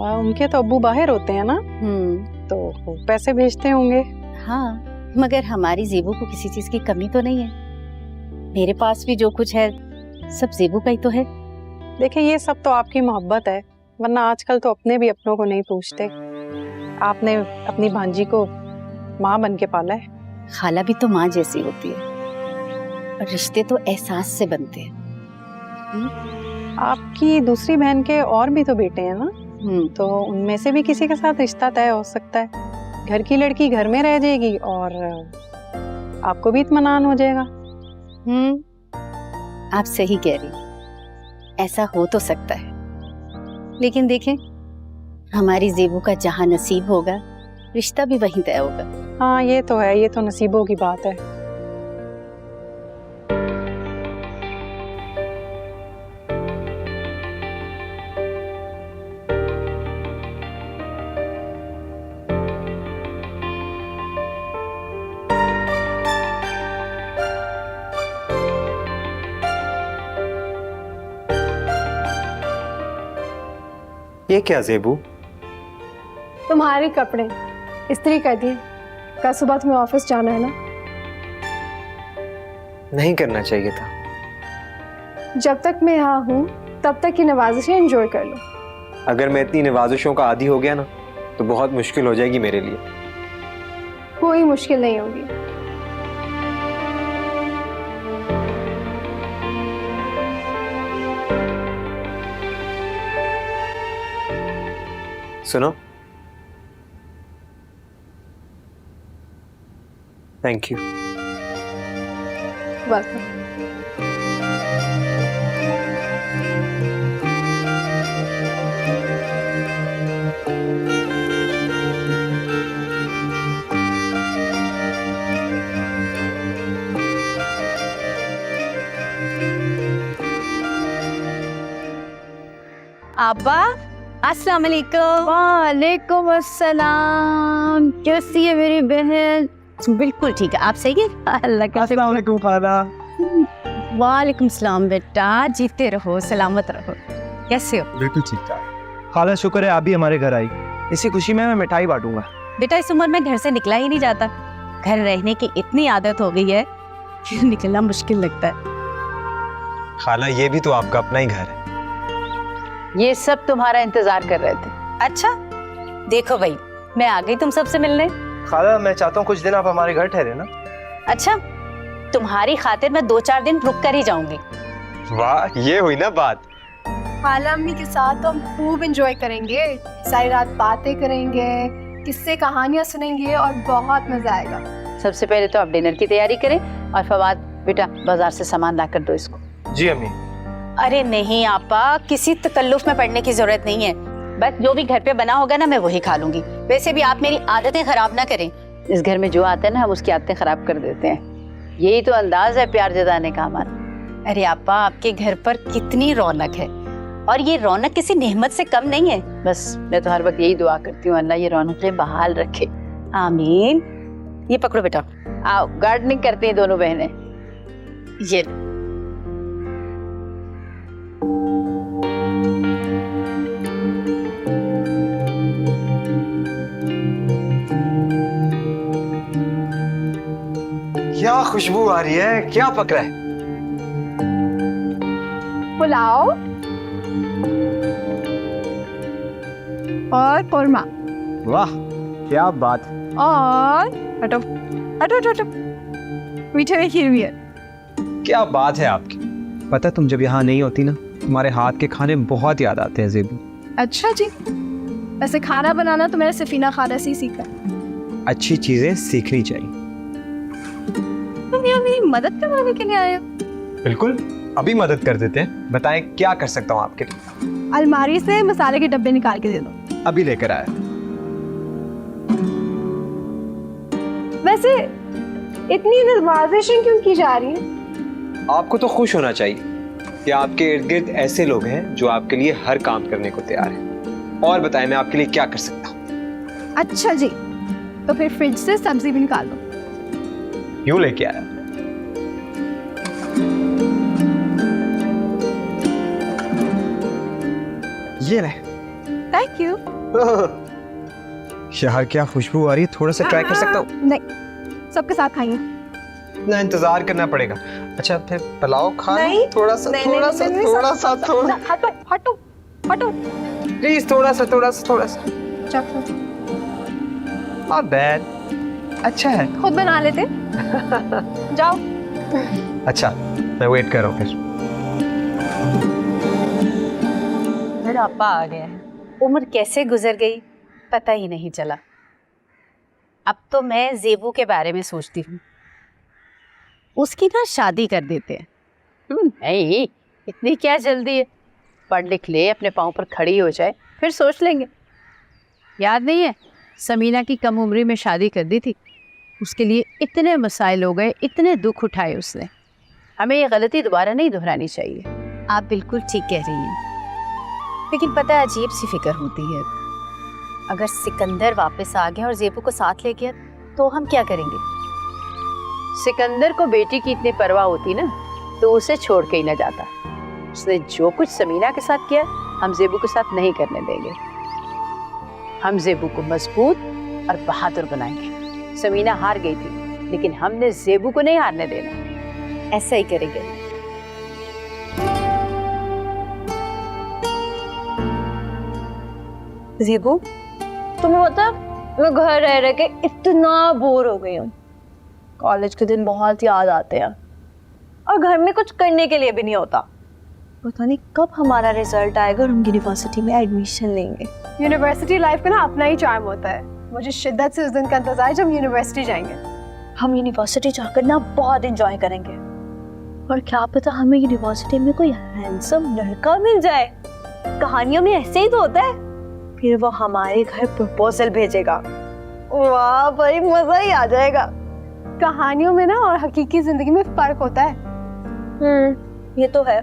उनके तो अब्बू बाहर होते हैं ना, तो वो पैसे भेजते होंगे। हाँ, मगर हमारी जेबू को किसी चीज की कमी तो नहीं है। मेरे पास भी जो कुछ है सब जेबू का ही तो है। देखिए ये सब तो आपकी मोहब्बत है, वरना आजकल तो अपने भी अपनों को नहीं पूछते। आपने अपनी भांजी को माँ बन के पाला है। खाला भी तो माँ जैसी होती है, और रिश्ते तो एहसास से बनते हैं। आपकी दूसरी बहन के और भी तो बेटे हैं ना, तो उनमें से भी किसी के साथ रिश्ता तय हो सकता है। घर की लड़की घर में रह जाएगी और आपको भी इत्मीनान हो जाएगा। आप सही कह रही, ऐसा हो तो सकता है, लेकिन देखें हमारी जेबू का जहां नसीब होगा रिश्ता भी वहीं तय होगा। हाँ ये तो है, ये तो नसीबों की बात है। ये क्या जेबू? तुम्हारे कपड़े इस्त्री कर दिए, कल सुबह तुम्हें ऑफिस जाना है ना। नहीं करना चाहिए था। जब तक मैं यहाँ हूँ तब तक की नवाजिशें एंजॉय कर लो। अगर मैं इतनी नवाजिशों का आदी हो गया ना तो बहुत मुश्किल हो जाएगी मेरे लिए। कोई मुश्किल नहीं होगी। सुनो, थैंक यू। वेलकम। अब्बा अस्सलाम वालेकुम। वालेकुम अस्सलाम। कैसी है मेरी बहन? बिल्कुल ठीक है, आप सही है? अल्लाह का अस्सलाम वालेकुम खाला। वालेकुम सलाम बेटा, जीते रहो सलामत रहो। कैसे हो? बिल्कुल ठीक ठाक खाला, शुक्र है आप भी हमारे घर आई। इसी खुशी में मैं मिठाई बांटूंगा। बेटा इस उम्र में घर से निकला ही नहीं जाता, घर रहने की इतनी आदत हो गई है कि निकलना मुश्किल लगता है। खाला ये भी तो आपका अपना ही घर है। ये सब तुम्हारा इंतजार कर रहे थे। अच्छा देखो भाई, मैं आ गई तुम सबसे मिलने। खाला मैं चाहता हूँ कुछ दिन आप हमारे घर ठहरे ना। अच्छा, तुम्हारी खातिर मैं 2-4 दिन रुक कर ही जाऊंगी। वाह, ये हुई ना बात। खाला अम्मी के साथ तो हम खूब एंजॉय करेंगे, सारी रात बातें करेंगे, किस्से कहानियां सुनेंगे और बहुत मजा आएगा। सबसे पहले तो आप डिनर की तैयारी करें, और फवाद बेटा बाजार से सामान ला कर दो इसको। जी अम्मी। अरे नहीं आपा, किसी तकल्लुफ में पड़ने की जरूरत नहीं है। बस जो भी घर पे बना होगा ना मैं वही खा लूंगी। वैसे भी आप मेरी आदतें खराब ना करें। इस घर में जो आता है ना हम उसकी आदतें खराब कर देते हैं। यही तो अंदाज है प्यार जताने का हमारा। अरे आपा, आपके घर पर कितनी रौनक है, और ये रौनक किसी नेमत से कम नहीं है। बस मैं तो हर वक्त यही दुआ करती हूँ, अल्लाह ये रौनकें बहाल रखे। आमीन। ये पकड़ो बेटा, आओ गार्डनिंग करती हैं दोनों बहनें। ये लो। क्या खुशबू आ रही है, क्या पक रहा है? पुलाव और कोरमा। वाह क्या बात। और हटो हटो हटो हटो, मीठे में खीर भी है। क्या बात है आपकी। पता तुम जब यहाँ नहीं होती ना, तुम्हारे हाथ के खाने बहुत याद आते हैं ज़ेबू। अच्छा जी, वैसे खाना बनाना तो मैंने सफीना खाला से ही सीखा। अच्छी चीजें सीखनी चाहिए। तुम यहाँ मेरी मदद करवाने के लिए आए हो? बिल्कुल, अभी मदद कर देते हैं। बताएं क्या कर सकता हूँ आपके लिए। अलमारी से मसाले के डब्बे निकाल के दे दो। अभी लेकर आया। वैसे इतनी नवाजिश क्यों की जा रही है? आपको तो खुश होना चाहिए कि आपके इर्द गिर्द ऐसे लोग हैं जो आपके लिए हर काम करने को तैयार हैं। और बताएं मैं आपके लिए क्या कर सकता हूँ। अच्छा जी, तो फिर फ्रिज से सब्जी भी निकाल दो। यूं लेके आया। ये ले। Thank you. यार क्या खुशबू आ रही है, थोड़ा सा ट्राई कर सकता हूँ? नहीं, सबके साथ खाइए। ना इंतजार करना पड़ेगा। अच्छा फिर पुलाव खा नहीं, थोड़ा सा नहीं, थोड़ा नहीं, सा नहीं, थोड़ा सा थोड़ा हटो हटो हटो। प्लीज थोड़ा सा चखो। नॉट बैड, अच्छा है। खुद बना लेते। जाओ। अच्छा मैं वेट कर रहा हूँ फिर। मेरा अब्बा आ गया है। उम्र कैसे गुजर गई पता ही नहीं चला। अब तो मैं ज़ेबू के बारे में सोचती हूँ, उसकी ना शादी कर देते हैं। नहीं, इतनी क्या जल्दी है, पढ़ लिख ले, अपने पाँव पर खड़ी हो जाए, फिर सोच लेंगे। याद नहीं है समीना की कम उम्री में शादी कर दी थी, उसके लिए इतने मसाइल हो गए, इतने दुख उठाए उसने। हमें ये गलती दोबारा नहीं दोहरानी चाहिए। आप बिल्कुल ठीक कह रही हैं, लेकिन पता है अजीब सी फिक्र होती है। अगर सिकंदर वापस आ गया और ज़ेबू को साथ ले गया तो हम क्या करेंगे? सिकंदर को बेटी की इतनी परवाह होती ना तो उसे छोड़ के ही ना जाता। उसने जो कुछ समीना के साथ किया हम ज़ेबू के साथ नहीं करने देंगे। हम ज़ेबू को मजबूत और बहादुर बनाएंगे। समीना हार गई थी लेकिन हमने ज़ेबू को नहीं हारने देना। ऐसा ही करेंगे। ज़ेबू, तुम्हें पता मैं घर रह रह के इतना बोर हो गई हूँ। कॉलेज के दिन बहुत याद आते हैं और घर में कुछ करने के लिए भी नहीं होता। पता नहीं कब हमारा रिजल्ट आएगा और हम यूनिवर्सिटी में एडमिशन लेंगे। यूनिवर्सिटी लाइफ का ना अपना ही चार्म होता है। मुझे शिद्दत से उस दिन का इंतजार है जब यूनिवर्सिटी जाएंगे। हम यूनिवर्सिटी जाकर ना बहुत एंजॉय करेंगे और क्या पता हमें यूनिवर्सिटी में कोई हैंडसम लड़का मिल जाए। कहानियों में ऐसे ही तो होता है। फिर वो हमारे घर प्रपोजल भेजेगा। वाह भाई, मजा ही आ जाएगा। कहानियों में ना और हकीकी जिंदगी में फर्क होता है। ये तो है,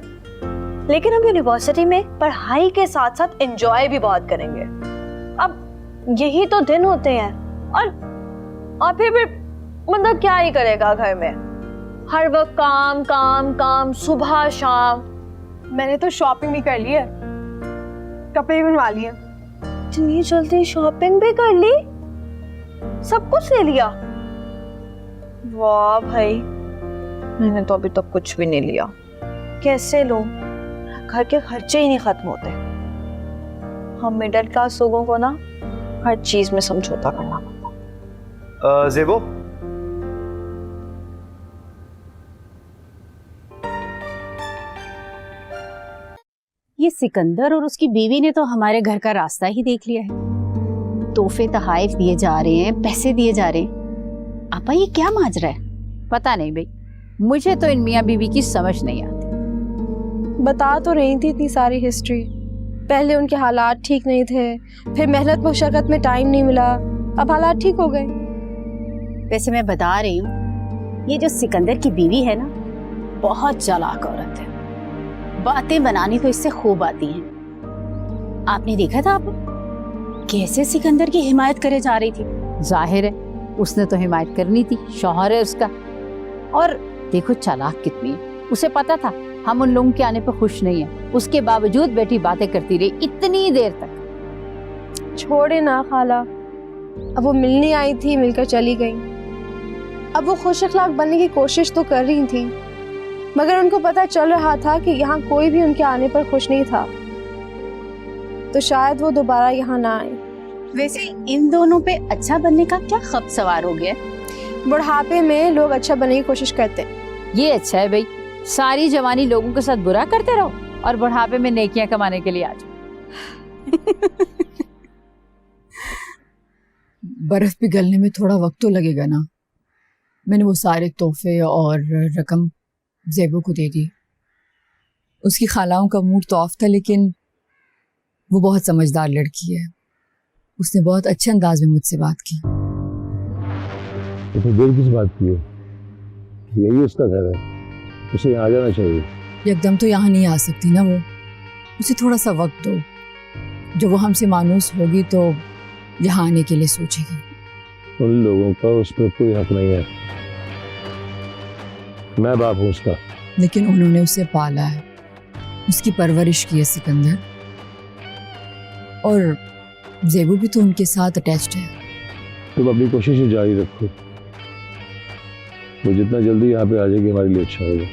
लेकिन हम यूनिवर्सिटी में पढ़ाई के साथ साथ एंजॉय भी बहुत करेंगे। अब यही तो दिन होते हैं और फिर मतलब क्या ही करेगा घर में, हर वक्त काम काम काम, सुबह शाम। मैंने तो शॉपिंग भी कर ली है, कपड़े भी बनवा लिए। इतनी जल्दी शॉपिंग भी कर ली, सब कुछ ले लिया? वाह भाई, मैंने तो अभी तक कुछ भी नहीं लिया। कैसे लो, घर के खर्चे ही नहीं खत्म होते। हम मिडिल क्लास लोगों को ना हर चीज में समझौता करना पड़ता। ज़ेबो, ये सिकंदर और उसकी बीवी ने तो हमारे घर का रास्ता ही देख लिया है। तोहफे तहाइफ दिए जा रहे हैं, पैसे दिए जा रहे हैं। आपा ये क्या माजरा है? पता नहीं भाई, मुझे तो इन मियाँ बीवी की समझ नहीं आती। बता तो रही थी इतनी सारी हिस्ट्री। पहले उनके हालात ठीक नहीं थे, फिर मेहनत मशक्कत में टाइम नहीं मिला, अब हालात ठीक हो गए। वैसे मैं बता रही हूँ, ये जो सिकंदर की बीवी है ना, बहुत चालाक औरत है। बातें बनानी तो इससे खूब आती हैं। आपने देखा था आप कैसे सिकंदर की हिमायत करे जा रही थी? जाहिर है उसने तो हिमायत करनी थी, शौहर है उसका। और देखो चालाक कितनी है, उसे पता था हम उन लोगों के आने पर खुश नहीं है, उसके बावजूद बेटी बातें करती रही इतनी देर तक। छोड़े ना खाला, अब वो मिलने आई थी, मिलकर चली गई। अब वो खुश अखलाक बनने की कोशिश तो कर रही थी, मगर उनको पता चल रहा था कि यहाँ कोई भी उनके आने पर खुश नहीं था, तो शायद वो दोबारा यहाँ ना आए। वैसे इन दोनों पे अच्छा बनने का क्या खप सवार हो गया? बुढ़ापे में लोग अच्छा बनने की कोशिश करते हैं। ये अच्छा है भाई, सारी जवानी लोगों के साथ बुरा करते रहो और बुढ़ापे में नेकियां कमाने के लिए आ जाओ। बर्फ पिघलने में थोड़ा वक्त तो लगेगा ना। मैंने वो सारे तोहफे और रकम ज़ेबू को दे दी। उसकी खालाओं का मूड तो ऑफ था, लेकिन वो बहुत समझदार लड़की है। उसने बहुत अच्छे अंदाज में मुझसे बात की। तो देर किस बात की है? यही उसका घर है, उसे यहाँ आ जाना चाहिए। एकदम तो यहाँ नहीं आ सकती ना वो, उसे थोड़ा सा वक्त दो। जब वो हमसे मानूस होगी तो यहाँ आने के लिए सोचेगी। उन लोगों का उस पर कोई हक नहीं है, मैं बाप हूँ उसका। लेकिन उन्होंने उसे पाला है, उसकी परवरिश की है सिकंदर, और ज़ेबू भी तो उनके साथ अटैच्ड है। तुम अपनी कोशिश जारी रखो, वो जितना जल्दी यहाँ पे आ जाएगी हमारे लिए अच्छा होगा।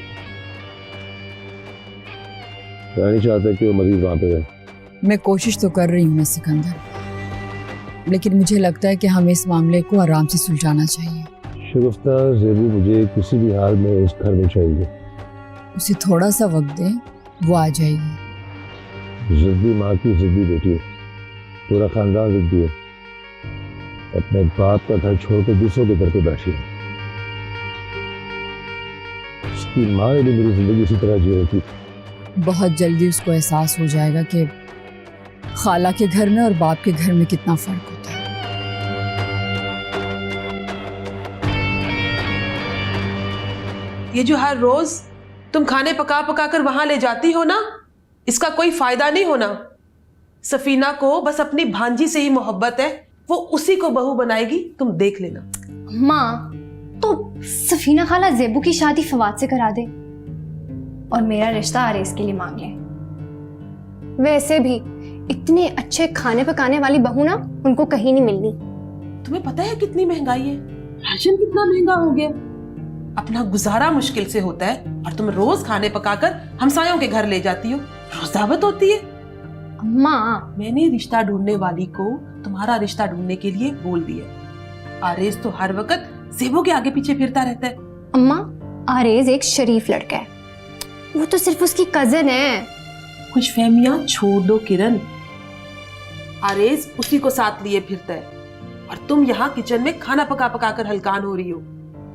मैं नहीं चाहता कि वो मजीद वहाँ पे रहे। मैं कोशिश तो कर रही हूँ सिकंदर, लेकिन मुझे लगता है कि हमें इस मामले को आराम से सुलझाना चाहिए। शगुफ्ता, ज़ेबू मुझे किसी भी हाल में उस घर में चाहिए। उसे थोड़ा सा वक्त दें, वो आ जाएगी। जिद्दी माँ की जिद्दी बेटी है, पूरा खानदान जिद्दी है। अपने बाप का घर छोड़कर दूसरों के घर पे बैठी है। उसकी माँ ने भी मेरी जिंदगी इसी तरह जी रही थी। बहुत जल्दी उसको एहसास हो जाएगा कि खाला के घर में और बाप के घर में कितना फर्क होता है। ये जो हर रोज तुम खाने पका पका कर वहां ले जाती हो ना, इसका कोई फायदा नहीं होना। सफीना को बस अपनी भांजी से ही मोहब्बत है, वो उसी को बहू बनाएगी, तुम देख लेना। माँ, तो सफीना खाला ज़ेबू की शादी फवाद से करा दे और मेरा रिश्ता आरेस के लिए मांग ले। वैसे भी इतने अच्छे खाने पकाने वाली बहू ना उनको कहीं नहीं मिलनी। तुम्हें पता है कितनी महंगाई है, राशन कितना महंगा हो गया, अपना गुजारा मुश्किल से होता है, और तुम रोज खाने पकाकर हमसायों के घर ले जाती हो। रोज दावत होती है। अम्मा, मैंने रिश्ता ढूंढने वाली को तुम्हारा रिश्ता ढूंढने के लिए बोल दिया। आरेज तो हर वक्त ज़ेबू के आगे पीछे फिरता रहता है। अम्मा, आरेज एक शरीफ लड़का है, वो तो सिर्फ उसकी कजन है। कुछ फहमियां छोड़ दो किरण, आरेज उसी को साथ लिए फिरता है, और तुम यहाँ किचन में खाना पका पका कर हलकान हो रही हो।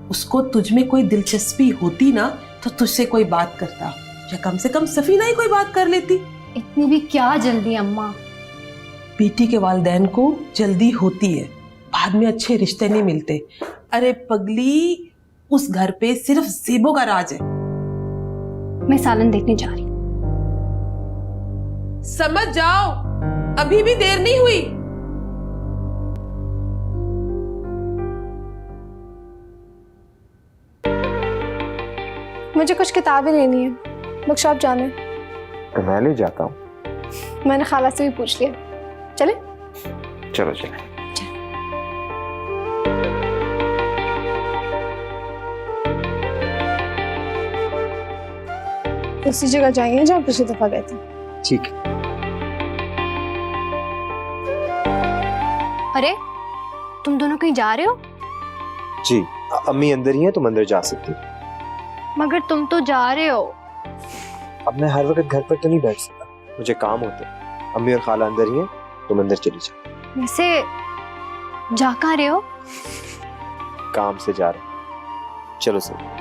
उसको तुझ में कोई दिलचस्पी होती ना तो तुझसे कोई बात करता, या कम से कम सफीना ही कोई बात कर लेती। इतनी भी क्या जल्दी अम्मा? बेटी के वालिदैन को जल्दी होती है, बाद में अच्छे रिश्ते नहीं मिलते। अरे पगली, उस घर पे सिर्फ ज़ेबू का राज है। मैं सालन देखने जा रही। समझ जाओ, अभी भी देर नहीं हुई। मुझे कुछ किताबें लेनी है, बुक शॉप जाना है। तो मैं ले जाता हूँ। मैंने खाला से भी पूछ लिया, चले? चलो चले। उसी जगह जाएंगे जहाँ पिछली दफा गए थे। ठीक। अरे, तुम दोनों कहीं जा रहे हो? जी, अम्मी अंदर ही है, तुम अंदर जा सकती हो। मगर तुम तो जा रहे हो। अब मैं हर वक्त घर पर तो नहीं बैठ सकता, मुझे काम होते हैं। अम्मी और खाला अंदर ही हैं, तुम अंदर चली जाओ। वैसे जा कहाँ रहे हो? काम से जा रहे। चलो सर।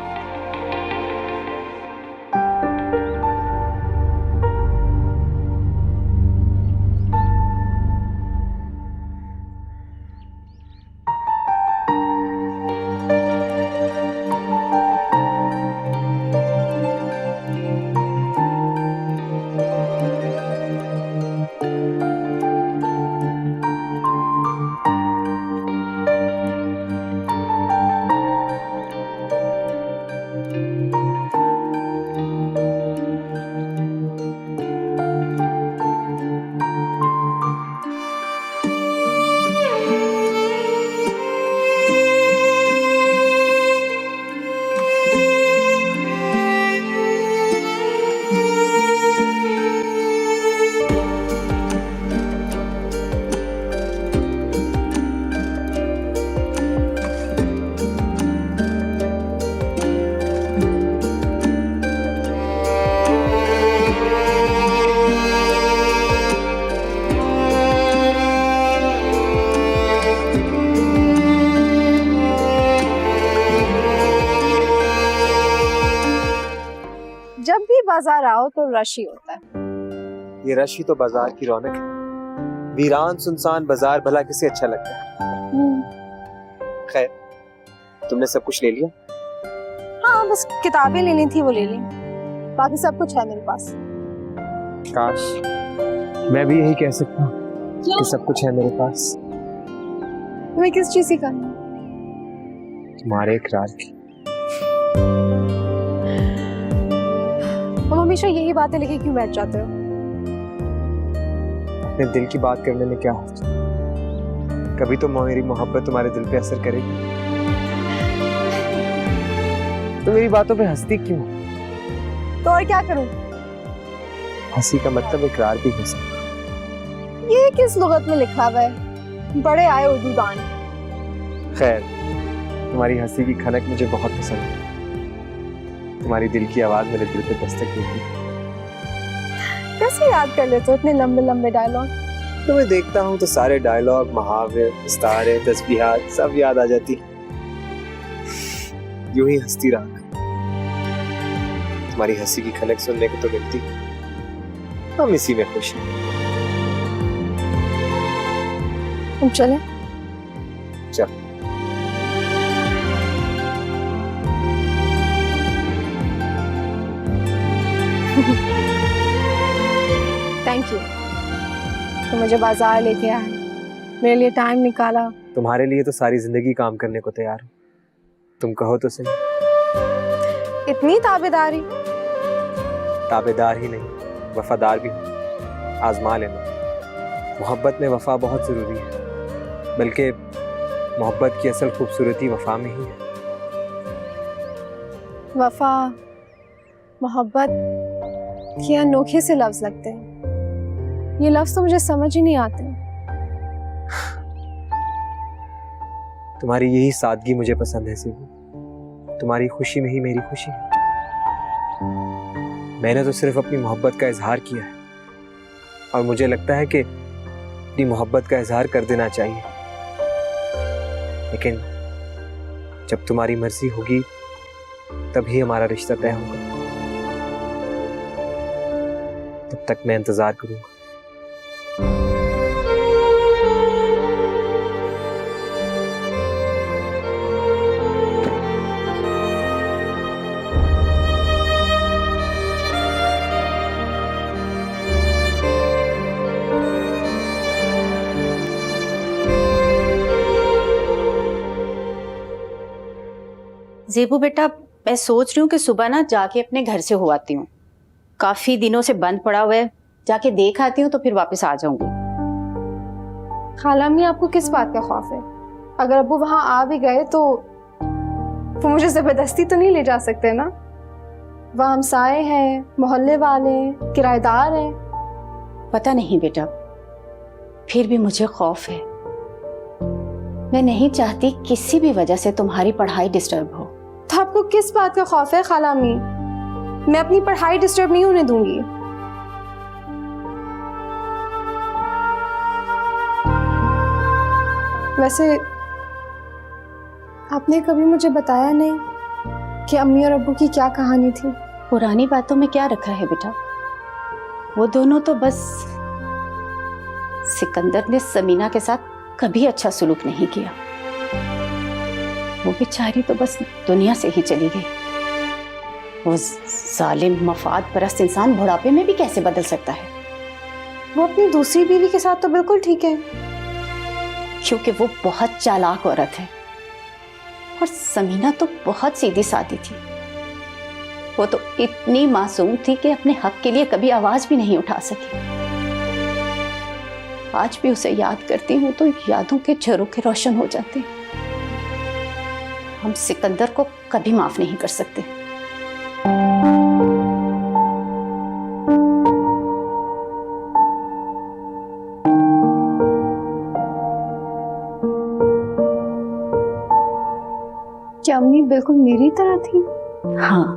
बाजार आओ तो रश ही होता है। ये रश ही तो बाजार की रौनक है। वीरान सुनसान बाजार भला किसे अच्छा लगता है। खैर, तुमने सब कुछ ले लिया? हाँ, बस किताबें लेनी थी, वो ले ली। बाकी सब कुछ है मेरे पास। काश मैं भी यही कह सकता हूँ कि सब कुछ है मेरे पास। तुम्हें किस चीज की करनी है? तुम्हारे इकरार की। तुम हमेशा यही बातें लेके क्यों बैठ जाते हो? अपने दिल की बात करने में क्या हर्ज? कभी तो मेरी मोहब्बत तुम्हारे दिल पे असर करेगी। तो मेरी बातों पे हंसती क्यों? तो और क्या करूं? हंसी का मतलब इकरार भी हो सकता है। ये किस लुगत में लिखा हुआ है? बड़े आए उर्दू दान। खैर, तुम्हारी हंसी की खनक मुझे बहुत पसंद है। तुम्हारी दिल की आवाज मेरे दिल पे दस्तक देती है। कैसे याद कर लेते हो इतने लंबे लंबे डायलॉग? तुम्हें देखता हूँ तो सारे डायलॉग, मुहावरे, इस्तारे, तस्बीहात सब याद आ जाती। यूं ही हंसती रहा। तुम्हारी हंसी की खनक सुनने को तो मिलती। हम इसी में खुश हैं। तुम चले? चल। Thank you. तो मुझे बाजार लेके आए, मेरे लिए टाइम निकाला। तुम्हारे लिए तो सारी जिंदगी काम करने को तैयार हूँ। तुम कहो तो सही। इतनी ताबेदारी? ताबेदार ही नहीं, वफादार भी हूँ। आजमा लेना। मोहब्बत में वफा बहुत जरूरी है, बल्कि मोहब्बत की असल खूबसूरती वफा में ही है। वफा, मोहब्बत, ये अनोखे से लफ्ज लगते हैं। ये लफ्ज तो मुझे समझ ही नहीं आते। तुम्हारी यही सादगी मुझे पसंद है ज़ेबू। तुम्हारी खुशी में ही मेरी खुशी है। मैंने तो सिर्फ अपनी मोहब्बत का इजहार किया है, और मुझे लगता है कि अपनी मोहब्बत का इजहार कर देना चाहिए। लेकिन जब तुम्हारी मर्जी होगी तभी हमारा रिश्ता तय होगा। तब तक मैं इंतजार करूंगा। ज़ेबू बेटा, मैं सोच रही हूँ कि सुबह ना जाके अपने घर से हो आती हूँ। काफी दिनों से बंद पड़ा हुआ है, जाके देख आती हूँ तो फिर वापस आ जाऊंगी। खाला अम्मी, आपको किस बात का खौफ है? अगर अब्बू वहां आ भी गए तो मुझे जबरदस्ती तो नहीं ले जा सकते ना? वहाँ हमसाए हैं, मोहल्ले वाले, किराएदार हैं। पता नहीं बेटा, फिर भी मुझे खौफ है। मैं नहीं चाहती किसी भी वजह से तुम्हारी पढ़ाई डिस्टर्ब हो। तो आपको किस बात का खौफ है खाला अम्मी? मैं अपनी पढ़ाई डिस्टर्ब नहीं होने दूंगी। वैसे आपने कभी मुझे बताया नहीं कि अम्मी और अब्बू की क्या कहानी थी। पुरानी बातों में क्या रखा है बेटा? वो दोनों तो बस, सिकंदर ने समीना के साथ कभी अच्छा सुलूक नहीं किया। वो बेचारी तो बस दुनिया से ही चली गई। वो जालिम मफाद परस्त इंसान बुढ़ापे में भी कैसे बदल सकता है? वो अपनी दूसरी बीवी के साथ तो बिल्कुल ठीक है, क्योंकि वो बहुत चालाक औरत है, और समीना तो बहुत सीधी सादी थी। वो तो इतनी मासूम थी कि अपने हक के लिए कभी आवाज भी नहीं उठा सकी। आज भी उसे याद करती हूँ तो यादों के झरोखे रोशन हो जाते हैं। हम सिकंदर को कभी माफ नहीं कर सकते। क्या अम्मी बिल्कुल मेरी तरह थी? हाँ,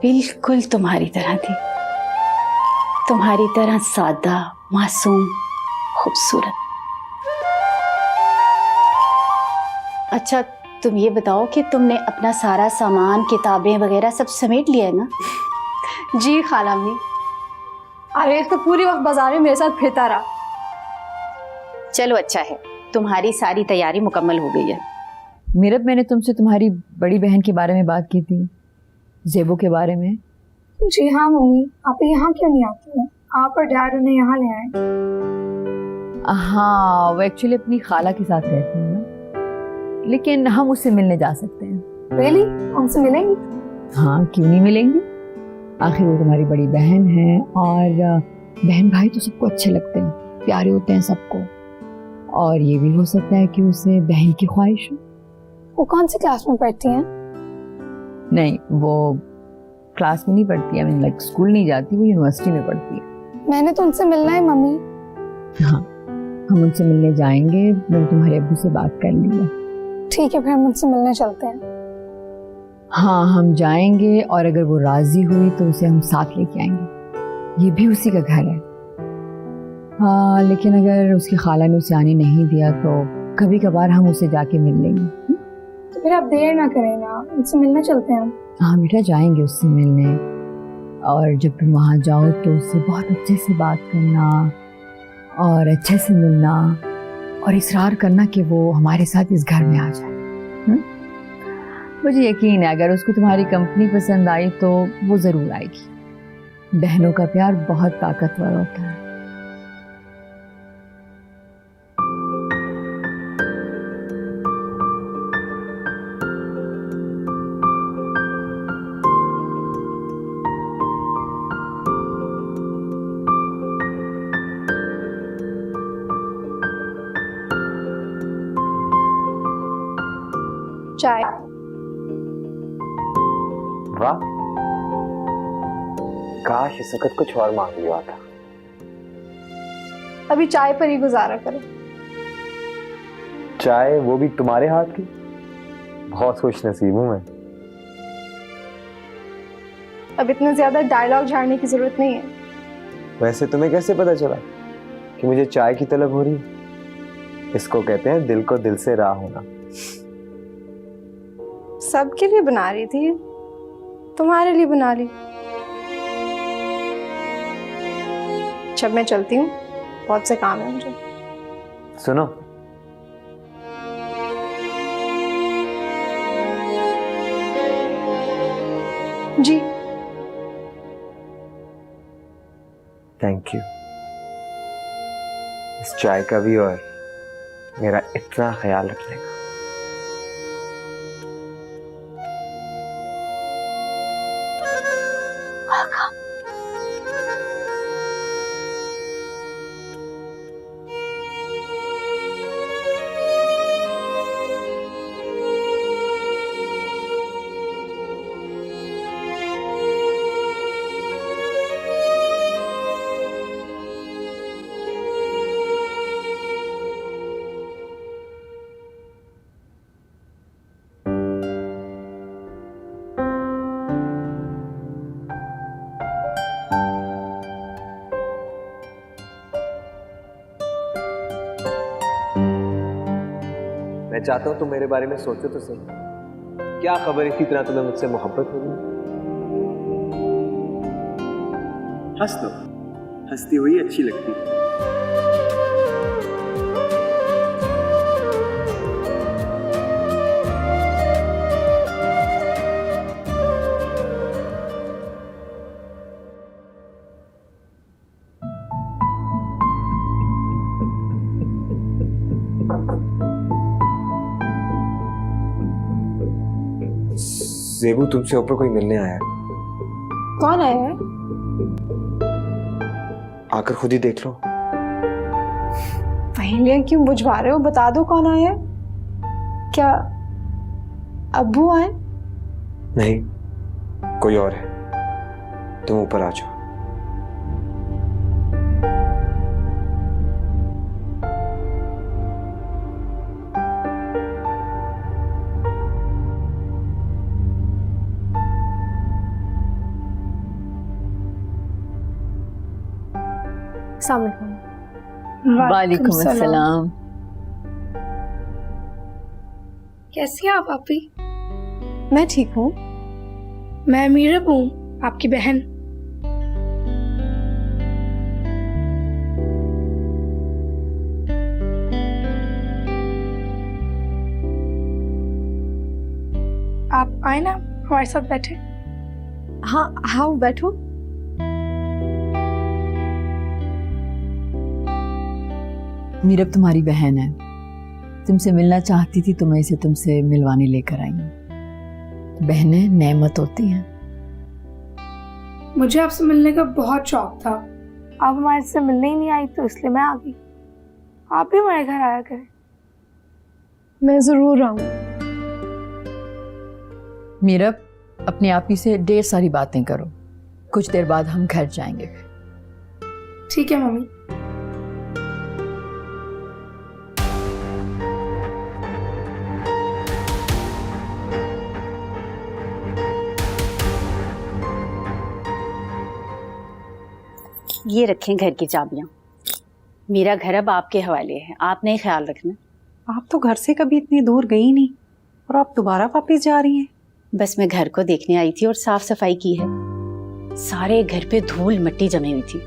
बिल्कुल तुम्हारी तरह थी। तुम्हारी तरह सादा, मासूम, खूबसूरत। अच्छा, तुम ये बताओ कि तुमने अपना सारा सामान, किताबें वगैरह सब समेट लिया है ना? जी खाला अम्मी। आरेफ तो पूरी वक्त बाजार में मेरे साथ फिरता रहा। चलो अच्छा है, तुम्हारी सारी तैयारी मुकम्मल हो गई है। मीरब, मैंने तुमसे तुम्हारी बड़ी बहन के बारे में बात की थी, ज़ेबू के बारे में। जी हाँ मम्मी, आप यहाँ क्यों नहीं आती हैं? आप और डैड उन्हें यहाँ ले आए। हाँ, वो एक्चुअली अपनी खाला के साथ रहती है ना, लेकिन हम उससे मिलने जा सकते हैं। रियली? हमसे मिलेंगी? हाँ, क्यों नहीं मिलेंगी? आखिर वो तुम्हारी बड़ी बहन है, और बहन भाई तो सबको अच्छे लगते हैं, प्यारे होते हैं सबको। और ये भी हो सकता है कि उसे बहन की ख्वाहिश हो। वो कौन सी क्लास में पढ़ती हैं? नहीं, वो क्लास में नहीं पढ़ती है, लाइक स्कूल नहीं जाती, वो यूनिवर्सिटी में पढ़ती है। मैंने तो उनसे मिलना है मम्मी। हाँ, हम उनसे मिलने जाएंगे, मैंने तुम्हारे अब्बू से बात कर ली है। ठीक है, फिर हम उनसे मिलने चलते हैं। हाँ, हम जाएंगे, और अगर वो राजी हुई तो उसे हम साथ लेके आएंगे। ये भी उसी का घर है। हाँ, लेकिन अगर उसकी खाला ने उसे आने नहीं दिया तो कभी कभार हम उसे जाके मिल लेंगे। तो फिर आप देर ना करें ना, उनसे मिलने चलते हैं। हाँ बेटा, जाएंगे उससे मिलने, और जब तुम वहाँ जाओ तो उससे बहुत अच्छे से बात करना और अच्छे से मिलना, और इसरार करना कि वो हमारे साथ इस घर में आ जाए। मुझे यकीन है अगर उसको तुम्हारी कंपनी पसंद आई तो वो ज़रूर आएगी। बहनों का प्यार बहुत ताकतवर होता है। चाय। वाह, काश इस वक्त कुछ और मांग लिया था। अभी चाय पर ही गुजारा करो। चाय, वो भी तुम्हारे हाथ की? बहुत खुश नसीब हूं मैं। अब इतने ज्यादा डायलॉग झाड़ने की जरूरत नहीं है। वैसे तुम्हें कैसे पता चला कि मुझे चाय की तलब हो रही? इसको कहते हैं दिल को दिल से राह होना। सबके लिए बना रही थी, तुम्हारे लिए बना ली। जब मैं चलती हूँ, बहुत से काम है मुझे। सुनो, जी। थैंक यू, इस चाय का भी और मेरा इतना ख्याल रखने का। मैं चाहता हूं तुम मेरे बारे में सोचो तो सही। क्या खबर इसी तरह तुम्हें मुझसे मोहब्बत हो गई? हंस दो, हंसती हुई अच्छी लगती है। ज़ेबू, तुमसे ऊपर कोई मिलने आया है। कौन आया है? आकर खुद ही देख लो। पहले क्यों बुझवा रहे हो? बता दो कौन आया है। क्या अब्बू आए? नहीं, कोई और है। तुम ऊपर आ जाओ। वालेकुम अस्सलाम। कैसी हैं आप आपी? मैं ठीक हूँ। मैं मीरब हूँ, आपकी बहन। आप आए ना हमारे साथ बैठे। हाँ हाँ बैठो। मीरब तुम्हारी बहन है, तुमसे मिलना चाहती थी तो मैं इसे तुमसे मिलवाने लेकर आई हूँ। बहनें नेमत होती हैं। मुझे आपसे मिलने का बहुत शौक था, आप हमारे से मिलने ही नहीं आई तो इसलिए मैं आ गई। आप भी हमारे घर आया करें, मैं जरूर आऊंगी। मीरब, अपने आप ही से ढेर सारी बातें करो, कुछ देर बाद हम घर जाएंगे। ठीक है मम्मी। ये रखें घर की चाबियां। मेरा घर अब आपके हवाले है, आपने ही ख्याल रखना। आप तो घर से कभी इतनी दूर गई नहीं और आप दोबारा वापस जा रही हैं। बस मैं घर को देखने आई थी और साफ सफाई की है। सारे घर पे धूल मिट्टी जमी हुई थी।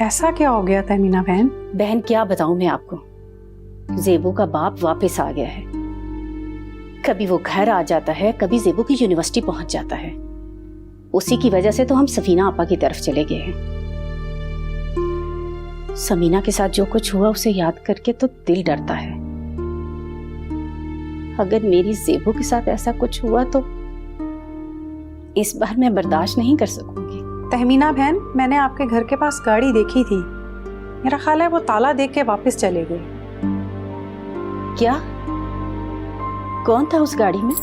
ऐसा क्या हो गया तहमीना बहन? बहन क्या बताऊं मैं आपको, जेबू का बाप वापस आ गया है। कभी वो घर आ जाता है, कभी जेबू की यूनिवर्सिटी पहुंच जाता है। उसी की वजह से तो हम सफीना आपा की तरफ चले गए हैं। समीना के साथ जो कुछ हुआ उसे याद करके तो दिल डरता है। अगर मेरी जेबू के साथ ऐसा कुछ हुआ तो इस बार मैं बर्दाश्त नहीं कर सकूंगी। तहमीना बहन, मैंने आपके घर के पास गाड़ी देखी थी, मेरा ख्याल है वो ताला देख के वापस चले गए। क्या? कौन था उस गाड़ी में?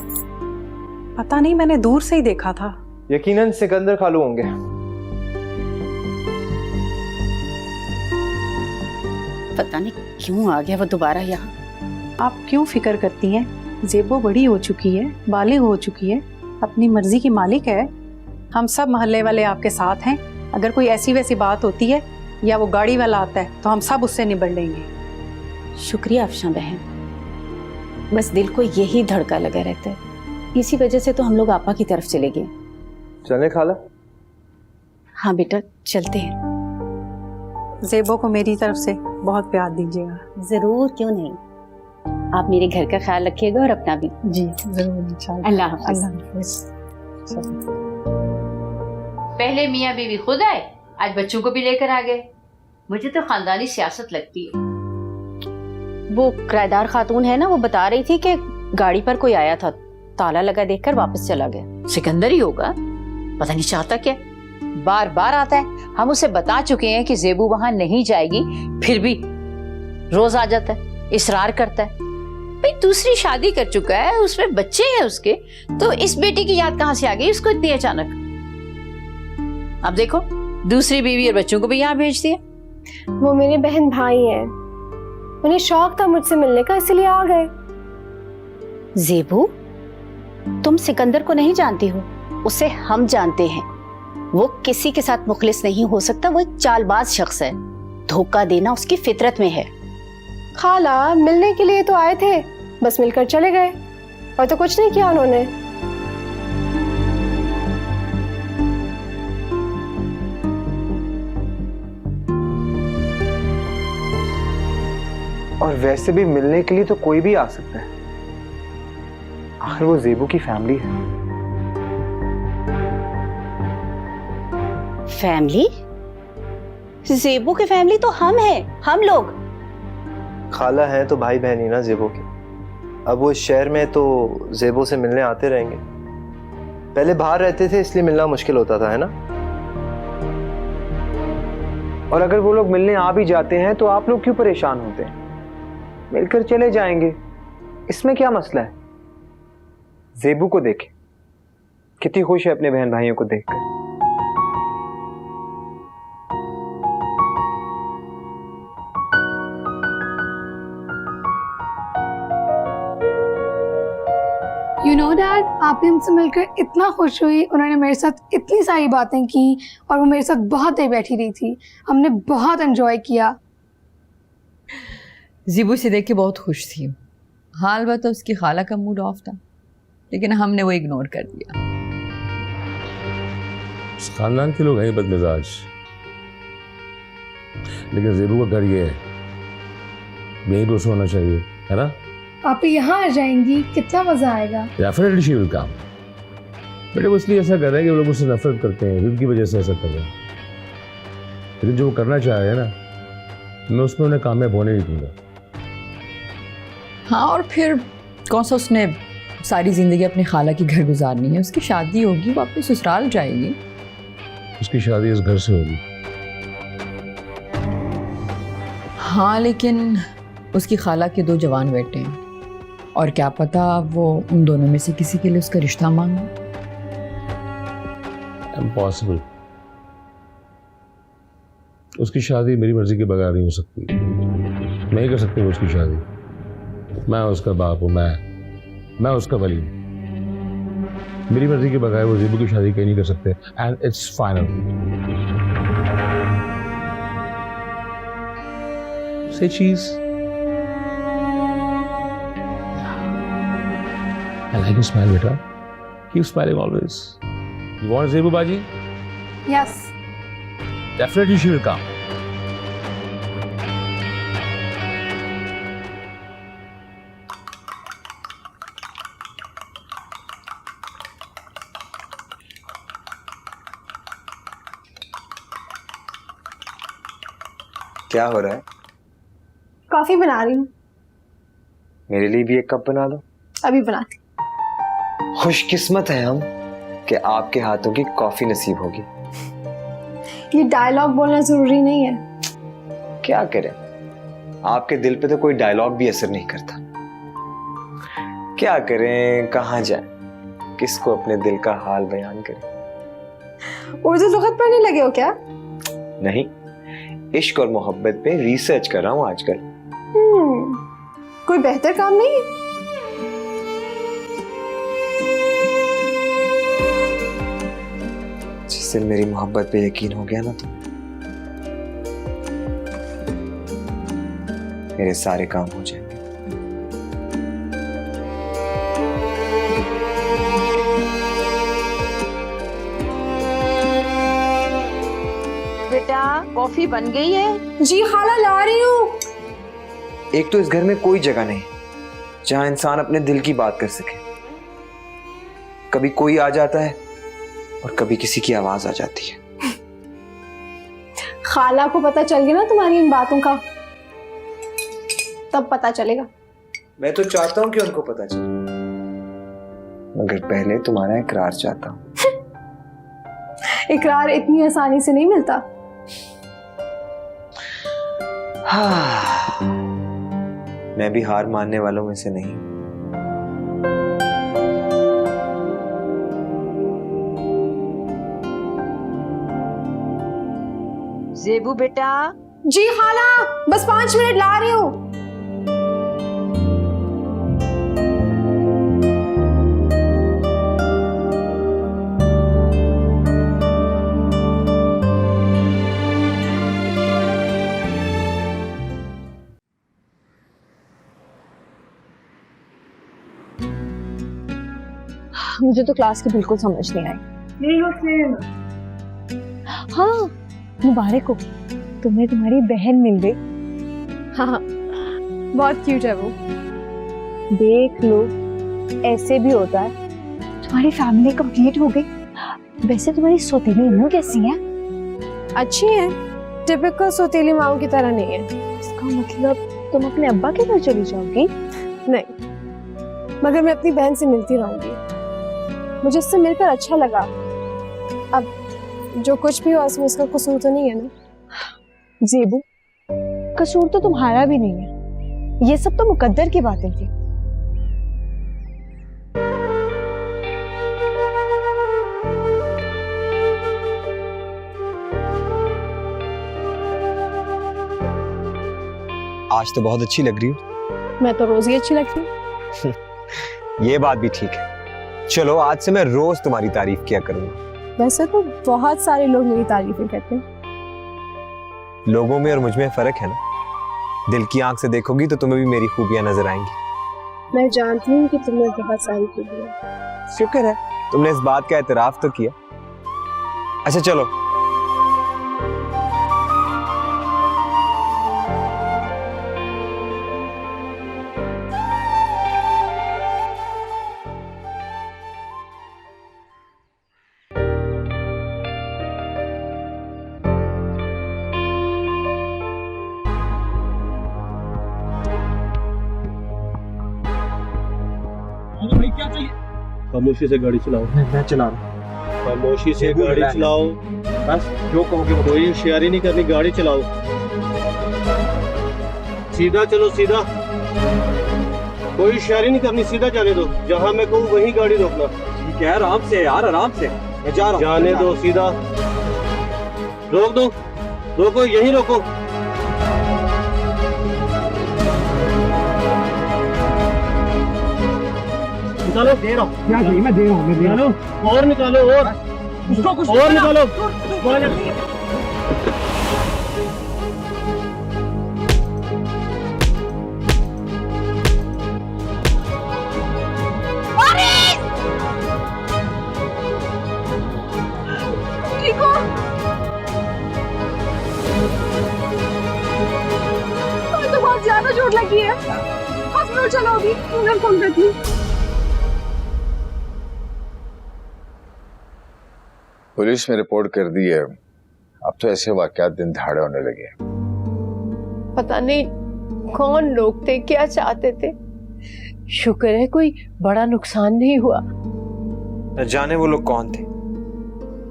पता नहीं, मैंने दूर से ही देखा था। यकीनन सिकंदर खालू होंगे। पता नहीं क्यों आ गया वो दोबारा यहाँ। आप क्यों फिक्र करती हैं? जेबो बड़ी हो चुकी है, बालिग हो चुकी है, अपनी मर्जी की मालिक है। हम सब मोहल्ले वाले आपके साथ हैं। अगर कोई ऐसी वैसी बात होती है या वो गाड़ी वाला आता है तो हम सब उससे निबड़ लेंगे। शुक्रिया अफशा बहन, बस दिल को यही धड़का लगा रहता है। इसी वजह से तो हम लोग आपा की तरफ चले गए। चले खाला? हाँ बेटा चलते हैं। जेबो को मेरी तरफ से बहुत प्यार दीजिएगा। जरूर, क्यों नहीं। आप मेरे घर का ख्याल रखिएगा और अपना भी। जी जरूर इंशाल्लाह। अल्लाह हाफ़िज़। अल्लाह हाफ़िज़। पहले मियाँ बीवी खुद आए, आज बच्चों को भी लेकर आ गए। मुझे तो खानदानी सियासत लगती है। वो किराएदार खातून है ना, वो बता रही थी कि गाड़ी पर कोई आया था, ताला लगा देखकर वापस चला गया। सिकंदर ही होगा, पता नहीं चाहता क्या, बार बार आता है। हम उसे बता चुके हैं कि जेबू वहां नहीं जाएगी, फिर भी रोज आ जाता है, इसरार करता है। भाई दूसरी शादी कर चुका है, उसमें बच्चे हैं उसके, तो इस बेटी की याद कहां से आ गई उसको इतनी अचानक? अब देखो दूसरी बीवी और बच्चों को भी यहाँ भेज दिया। वो मेरे बहन भाई हैं, उन्हें शौक था मुझसे मिलने का, इसलिए आ गए। जेबू, तुम सिकंदर को नहीं जानती हो, उसे हम जानते हैं। वो किसी के साथ मुखलिस नहीं हो सकता, वो एक चालबाज शख्स है। धोखा देना उसकी फितरत में है। खाला, मिलने के लिए तो आए थे, बस मिलकर चले गए और तो कुछ नहीं किया उन्होंने। और वैसे भी मिलने के लिए तो कोई भी आ सकता है, आखिर वो जेबू की फैमिली है। फैमिली? जेबू की फैमिली तो हम हैं, हम लोग। खाला हैं तो भाई बहन ही ना जेबो के। अब वो इस शहर में तो जेबो से मिलने आते रहेंगे। पहले बाहर रहते थे इसलिए मिलना मुश्किल होता था, है ना? और अगर वो लोग मिलने आ भी जाते हैं तो आप लोग क्यों परेशान होते हैं? मिलकर चले जाएंगे, इसमें क्या मसला है? जेबू को देखे, कितनी खुश है अपने बहन भाइयों को देखकर। You know Dad, आप भी हमसे मिलकर इतना खुश हुई, उन्होंने मेरे साथ इतनी सारी बातें की और वो मेरे साथ बहुत देर बैठी रही थी। हमने बहुत एंजॉय किया। ज़ेबू से देख के बहुत खुश थी। हाल बात तो उसकी खाला का मूड ऑफ था, लेकिन हमने वो इग्नोर कर दिया। इस खानदान के लोग हैं बदमिजाज, लेकिन ज़ेबू का घर ये है, यही खुश होना चाहिए, है ना? आप यहाँ आ जाएंगी, कितना मजा आएगा। Definitely she will come. बेटे वो इसलिए ऐसा कर रहे हैं कि वो लोग उससे नफरत करते हैं, उनकी वजह से ऐसा कर रहे हैं। लेकिन जो वो करना चाह रहे हैं ना, मैं उसमें उन्हें कामयाब होने नहीं दूंगा। हाँ, और फिर कौन सा उसने सारी जिंदगी अपनी खाला की घर गुजारनी है? उसकी शादी होगी, वो अपने ससुराल जाएगी। उसकी शादी इस घर से होगी। हाँ, लेकिन उसकी खाला के 2 जवान बेटे हैं, और क्या पता वो उन दोनों में से किसी के लिए उसका रिश्ता मांगे। इम्पॉसिबल। उसकी शादी मेरी मर्जी के बगैर नहीं हो सकती। मैं ही कर सकती हूँ उसकी शादी। मैं उसका बाप हूँ, मैं उसका वली हूँ। मेरी मर्जी के बगैर वो ज़ेबू की शादी कहीं नहीं कर सकते। And it's final. से चीज I like your smile, beta. Keep smiling always. You want Zebu Baji? Yes. Definitely she will come. क्या हो रहा है? कॉफी बना रही हूँ। मेरे लिए भी एक कप बना दो। अभी बनाती। खुशकिस्मत है हम कि आपके हाथों की कॉफी नसीब होगी। ये डायलॉग बोलना जरूरी नहीं है। क्या करें, आपके दिल पे तो कोई डायलॉग भी असर नहीं करता। क्या करें, कहाँ जाएं, किसको अपने दिल का हाल बयान करें। उर्दू लुगत पढ़ने लगे हो क्या? नहीं, इश्क और मोहब्बत पे रिसर्च कर रहा हूँ आजकल। कोई बेहतर काम नहीं है? जिस दिन मेरी मोहब्बत पे यकीन हो गया ना, तो मेरे सारे काम हो जाएंगे। बेटा, कॉफी बन गई है? जी खाला, ला रही हूँ। एक तो इस घर में कोई जगह नहीं जहां इंसान अपने दिल की बात कर सके। कभी कोई आ जाता है और कभी किसी की आवाज आ जाती है। खाला को पता चल गया ना तुम्हारी इन बातों का, तब पता चलेगा। मैं तो चाहता हूं कि उनको पता चले, मगर पहले तुम्हारा इकरार चाहता हूं। इकरार इतनी आसानी से नहीं मिलता। हाँ, मैं भी हार मानने वालों में से नहीं। ज़ेबू बेटा। जी खाला, बस 5 मिनट, ला रही हूँ। मुझे तो क्लास की बिल्कुल समझ नहीं आई। हाँ, मुबारक हो, तुम्हें तुम्हारी बहन मिल गई। हाँ, बहुत क्यूट है वो। देख लो, ऐसे भी होता है। तुम्हारी फैमिली कंप्लीट हो गई। वैसे तुम्हारी सौतेली अम्मू कैसी है? अच्छी है, टिपिकल सौतेली माओ की तरह नहीं है। इसका मतलब तुम अपने अब्बा के घर चली जाओगी? नहीं, मगर मैं अपनी बहन से मिलती रहूंगी। मुझे इससे मिलकर अच्छा लगा। अब जो कुछ भी हो, इसमें उसका कसूर तो नहीं है ना? ज़ेबू, कसूर तो तुम्हारा भी नहीं है। ये सब तो मुकद्दर की बातें थी। आज तो बहुत अच्छी लग रही हो। मैं तो रोज ही अच्छी लगती हूँ। ये बात भी ठीक है। चलो, आज से मैं रोज तुम्हारी तारीफ किया करूंगा। वैसे तो बहुत सारे लोग मेरी तारीफें करते हैं। लोगों में और मुझ में फर्क है ना। दिल की आंख से देखोगी तो तुम्हें भी मेरी खूबियां नजर आएंगी। मैं जानती हूँ कि तुम्हें बहुत सारी खूबियां। शुक्र है तुमने इस बात का एतराफ तो किया। अच्छा चलो, भाई क्या चाहिए? खामोशी से गाड़ी चलाओ। मैं चला रहा हूँ। खामोशी से गाड़ी चलाओ। बस जो कहोगे वो। कोई होशियारी नहीं करनी, गाड़ी चलाओ। सीधा चलो, सीधा। कोई होशियारी नहीं करनी, सीधा जाने दो। जहाँ मैं कहूँ वहीं गाड़ी रोकना। ठीक है, आराम से यार, आराम से। मैं जा रहा हूँ। जाने दो, सीधा रोक दो। रोको, यहीं रोको। निकालो, दे रहा हूँ। क्या चाहिए? मैं दे रहा हूँ। निकालो और निकालो और निकालो। ठीक हो? तो बहुत ज्यादा चोट लगी है। हॉस्पिटल चलो अभी, मैं फोन करती हूँ। पुलिस में रिपोर्ट कर दी है। अब तो ऐसे वाकयात दिन दहाड़े होने लगे हैं। पता नहीं कौन लोग थे, क्या चाहते थे। शुक्र है कोई बड़ा नुकसान नहीं हुआ। न जाने वो लोग कौन थे,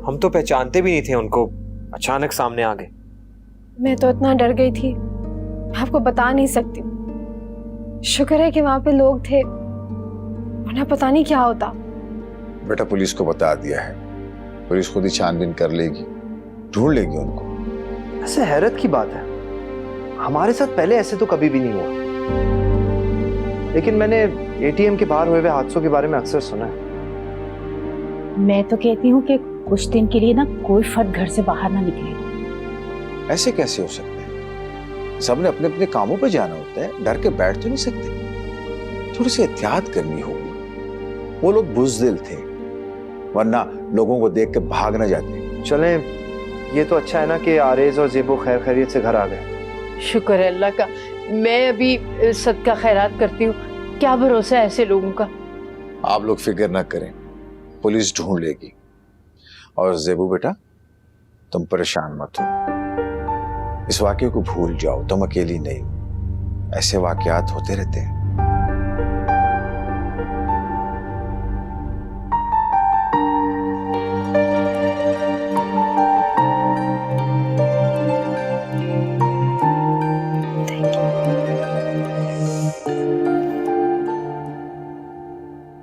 हम तो पहचानते भी नहीं थे उनको। अचानक सामने आ गए। मैं तो इतना डर गई थी, आपको बता नहीं सकती। शुक्र है कि वहां पे लोग थे, वरना पता नहीं क्या होता। बेटा पुलिस को बता दिया है, पुलिस खुद ही छानबीन कर लेगी, ढूंढ लेगी उनको। ऐसे हैरत की बात है, हमारे साथ पहले ऐसे तो कभी भी नहीं हुआ। लेकिन मैंने एटीएम के बाहर हुए हादसों के बारे में अक्सर सुना है। मैं तो कहती हूँ कि कुछ दिन के लिए ना कोई फर्द घर से बाहर ना निकले। ऐसे कैसे हो सकते हैं? सबने अपने अपने कामों पे जाना होता है, डर के बैठ तो नहीं सकते। थोड़ी सी एहतियात करनी होगी। वो लोग बुज़दिल थे, वरना लोगों को देख के भाग ना जाते। चलें, ये तो अच्छा है ना कि आरेज और ज़ेबो खैर खैरियत से घर आ गए। शुक्र है अल्लाह का। मैं अभी सदका खैरात करती हूँ। क्या भरोसा है ऐसे लोगों का। आप लोग फिक्र ना करें, पुलिस ढूंढ लेगी। और ज़ेबू बेटा, तुम परेशान मत हो। इस वाकये को भूल जाओ, तुम अकेली नहीं हो। ऐसे वाकयात होते रहते हैं।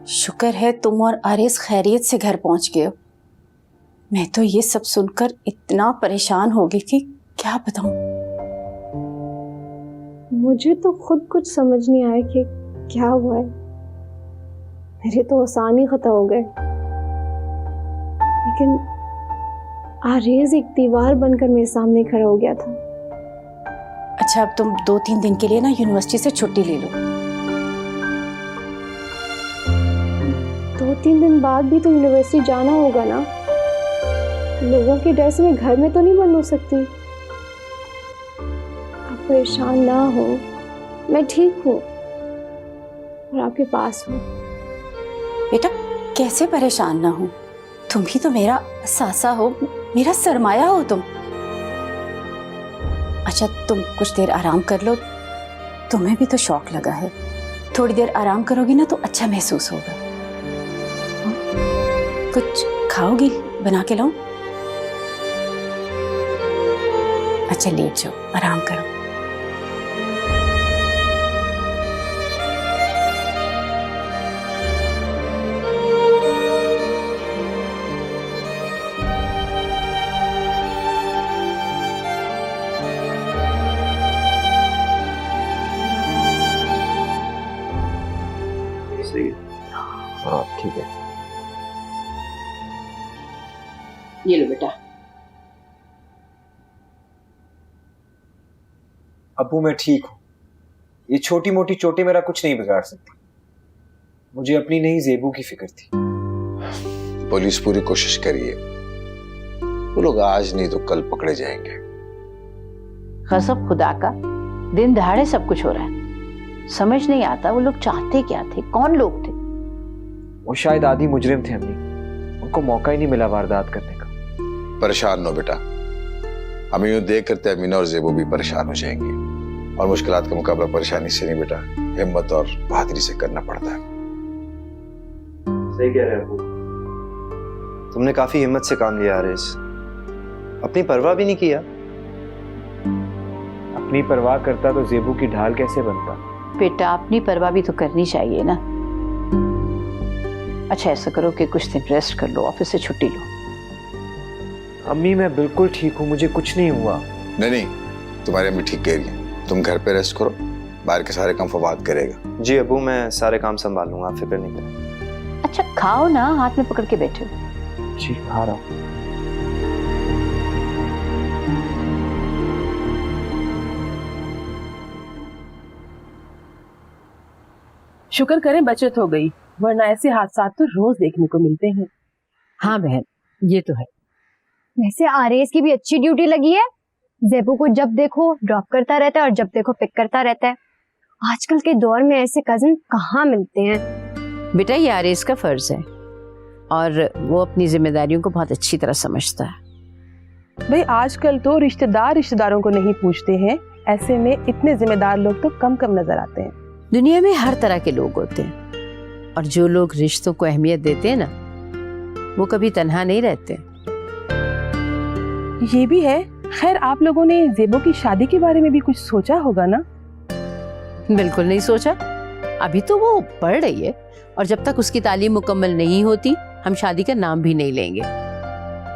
शुक्र है तुम और आरिस खैरियत से घर पहुंच गए हो। मैं तो ये सब सुनकर इतना परेशान हो गई थी, क्या बताऊं। मुझे तो खुद कुछ समझ नहीं आया कि क्या हुआ है। मेरे तो आसान ही खता हो गए, लेकिन आरेज एक दीवार बनकर मेरे सामने खड़ा हो गया था। अच्छा, अब तुम 2-3 दिन के लिए ना यूनिवर्सिटी से छुट्टी ले लो। 2-3 दिन बाद भी तो यूनिवर्सिटी जाना होगा ना। लोगों के डर से मैं घर में तो नहीं बंद हो सकती। आप परेशान ना हो, मैं ठीक हूँ और आपके पास हूँ। बेटा कैसे परेशान ना हो, तुम ही तो मेरा सासा हो, मेरा सरमाया हो तुम। अच्छा तुम कुछ देर आराम कर लो, तुम्हें भी तो शौक लगा है। थोड़ी देर आराम करोगी ना तो अच्छा महसूस होगा। कुछ खाओगी, बना के लाऊं? अच्छा लेट जाओ, आराम करो। हाँ ठीक है। ये लो बेटा। अब्बू मैं ठीक हूँ। ये छोटी मोटी चोटें मेरा कुछ नहीं बिगाड़ सकती। मुझे अपनी नहीं ज़ेबू की फिक्र थी। पुलिस पूरी कोशिश करिए, वो लोग आज नहीं तो कल पकड़े जाएंगे। कसम खुदा का, दिन दहाड़े सब कुछ हो रहा है। समझ नहीं आता वो लोग चाहते क्या थे, कौन लोग थे। वो शायद आदि मुजरिम थे अम्मी, उनको मौका ही नहीं मिला वारदात करने का। परेशान न हो बेटा, हमें यूं देख करते अमीना और ज़ेबू भी परेशान हो जाएंगे। और मुश्किलात का मुकाबला परेशानी से नहीं बेटा, हिम्मत और बहादुरी से करना पड़ता है। सही कह रहे हो। तुमने काफी हिम्मत से काम लिया आरिस, अपनी परवाह भी नहीं किया। अपनी परवाह करता तो ज़ेबू की ढाल कैसे बनता? बेटा अपनी परवाह भी तो करनी चाहिए ना। अच्छा ऐसा करो कि कुछ दिन रेस्ट कर लो, ऑफिस से छुट्टी लो। अम्मी मैं बिल्कुल ठीक हूँ, मुझे कुछ नहीं हुआ। नहीं, तुम्हारी अम्मी ठीक कह रही है, तुम घर पे रेस्ट करो, बाहर के सारे काम फवाद करेगा। जी अबू, मैं सारे काम संभाल लूंगा, आप फिक्र नहीं करें। अच्छा खाओ ना, हाथ में पकड़ के बैठे हो। जी खा रहा हूँ। शुक्र करें बचत हो गई, वरना ऐसे हादसा तो रोज देखने को मिलते हैं। हाँ बहन, ये तो है। वैसे आरएस की भी अच्छी ड्यूटी लगी है। ज़ेबू को जब देखो ड्रॉप करता रहता है और जब देखो पिक करता रहता है। आजकल के दौर में ऐसे कजिन कहाँ मिलते हैं। बेटा ये आरएस का फर्ज है और वो अपनी जिम्मेदारियों को बहुत अच्छी तरह समझता है। भाई आजकल तो रिश्तेदार रिश्तेदारों को नहीं पूछते हैं, ऐसे में इतने जिम्मेदार लोग तो कम कम नजर आते हैं। दुनिया में हर तरह के लोग होते हैं और जो लोग रिश्तों को अहमियत देते हैं ना, वो कभी तन्हा नहीं रहते। ये भी है। खैर आप लोगों ने ज़ेबो की शादी के बारे में भी कुछ सोचा होगा ना? बिल्कुल नहीं सोचा, अभी तो वो पढ़ रही है और जब तक उसकी तालीम मुकम्मल नहीं होती हम शादी का नाम भी नहीं लेंगे।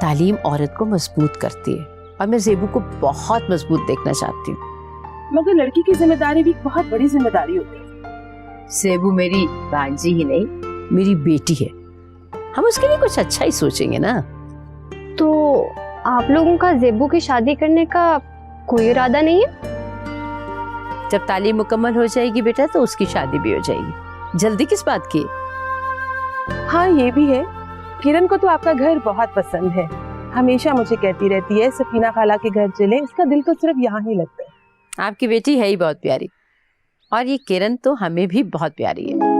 तालीम औरत को मजबूत करती है और मैं ज़ेबू को बहुत मजबूत देखना चाहती हूँ। मगर लड़की की जिम्मेदारी भी बहुत बड़ी जिम्मेदारी होती है। ज़ेबू मेरी भांजी ही नहीं, मेरी बेटी है, हम उसके लिए कुछ अच्छा ही सोचेंगे ना। तो आप लोगों का ज़ेबू की शादी करने का कोई इरादा नहीं है? जब तालीम मुकम्मल हो जाएगी बेटा तो उसकी शादी भी हो जाएगी, जल्दी किस बात की? हाँ ये भी है। किरण को तो आपका घर बहुत पसंद है, हमेशा मुझे कहती रहती है सफीना खाला के घर चले, उसका दिल तो सिर्फ यहाँ ही लगता है। आपकी बेटी है ही बहुत प्यारी और ये किरण तो हमें भी बहुत प्यारी है।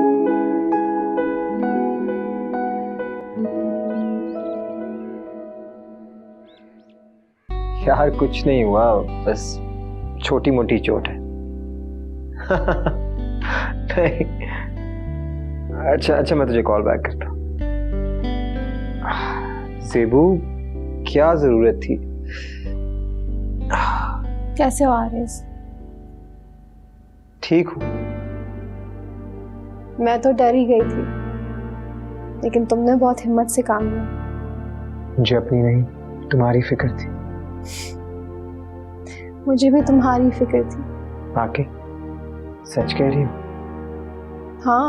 यार कुछ नहीं हुआ, बस छोटी मोटी चोट है। नहीं। अच्छा मैं तुझे कॉल बैक करता हूँ। ज़ेबू क्या जरूरत थी? कैसे हो आरिस? ठीक हूँ। मैं तो डर ही गई थी, लेकिन तुमने बहुत हिम्मत से काम लिया। मुझे अपनी नहीं तुम्हारी फिक्र थी। मुझे भी तुम्हारी फिक्र थी। बाकी सच कह रही हूँ? हाँ,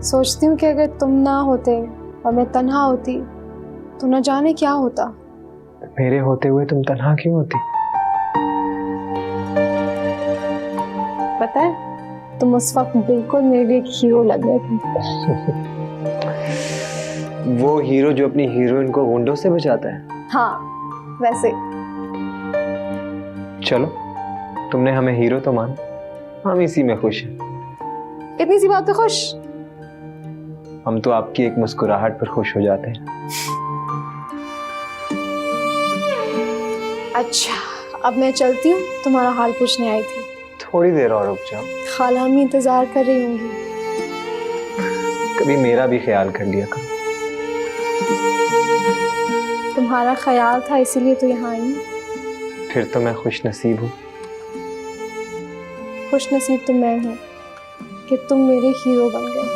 सोचती हूँ कि अगर तुम ना होते और मैं तन्हा होती तो न जाने क्या होता। मेरे होते हुए तुम तन्हा क्यों होती? पता है तुम उस वक्त बिल्कुल मेरे लिए एक हीरो लग रहे थे। वो हीरो जो अपनी हीरोइन को गुंडों से बचाता है? हाँ वैसे। चलो तुमने हमें हीरो तो माना, हम इसी में खुश हैं। इतनी सी बात पे खुश? हम तो आपकी एक मुस्कुराहट पर खुश हो जाते हैं। अच्छा अब मैं चलती हूँ, तुम्हारा हाल पूछने आई थी। थोड़ी देर और रुक जाओ। खाला अम्मी इंतजार कर रही होंगी। कभी मेरा भी ख्याल कर लिया करो। तुम्हारा ख्याल था इसीलिए तो यहाँ आई। फिर तो मैं खुश नसीब हूँ। खुश नसीब तो मैं हूँ कि तुम मेरे हीरो बन गए।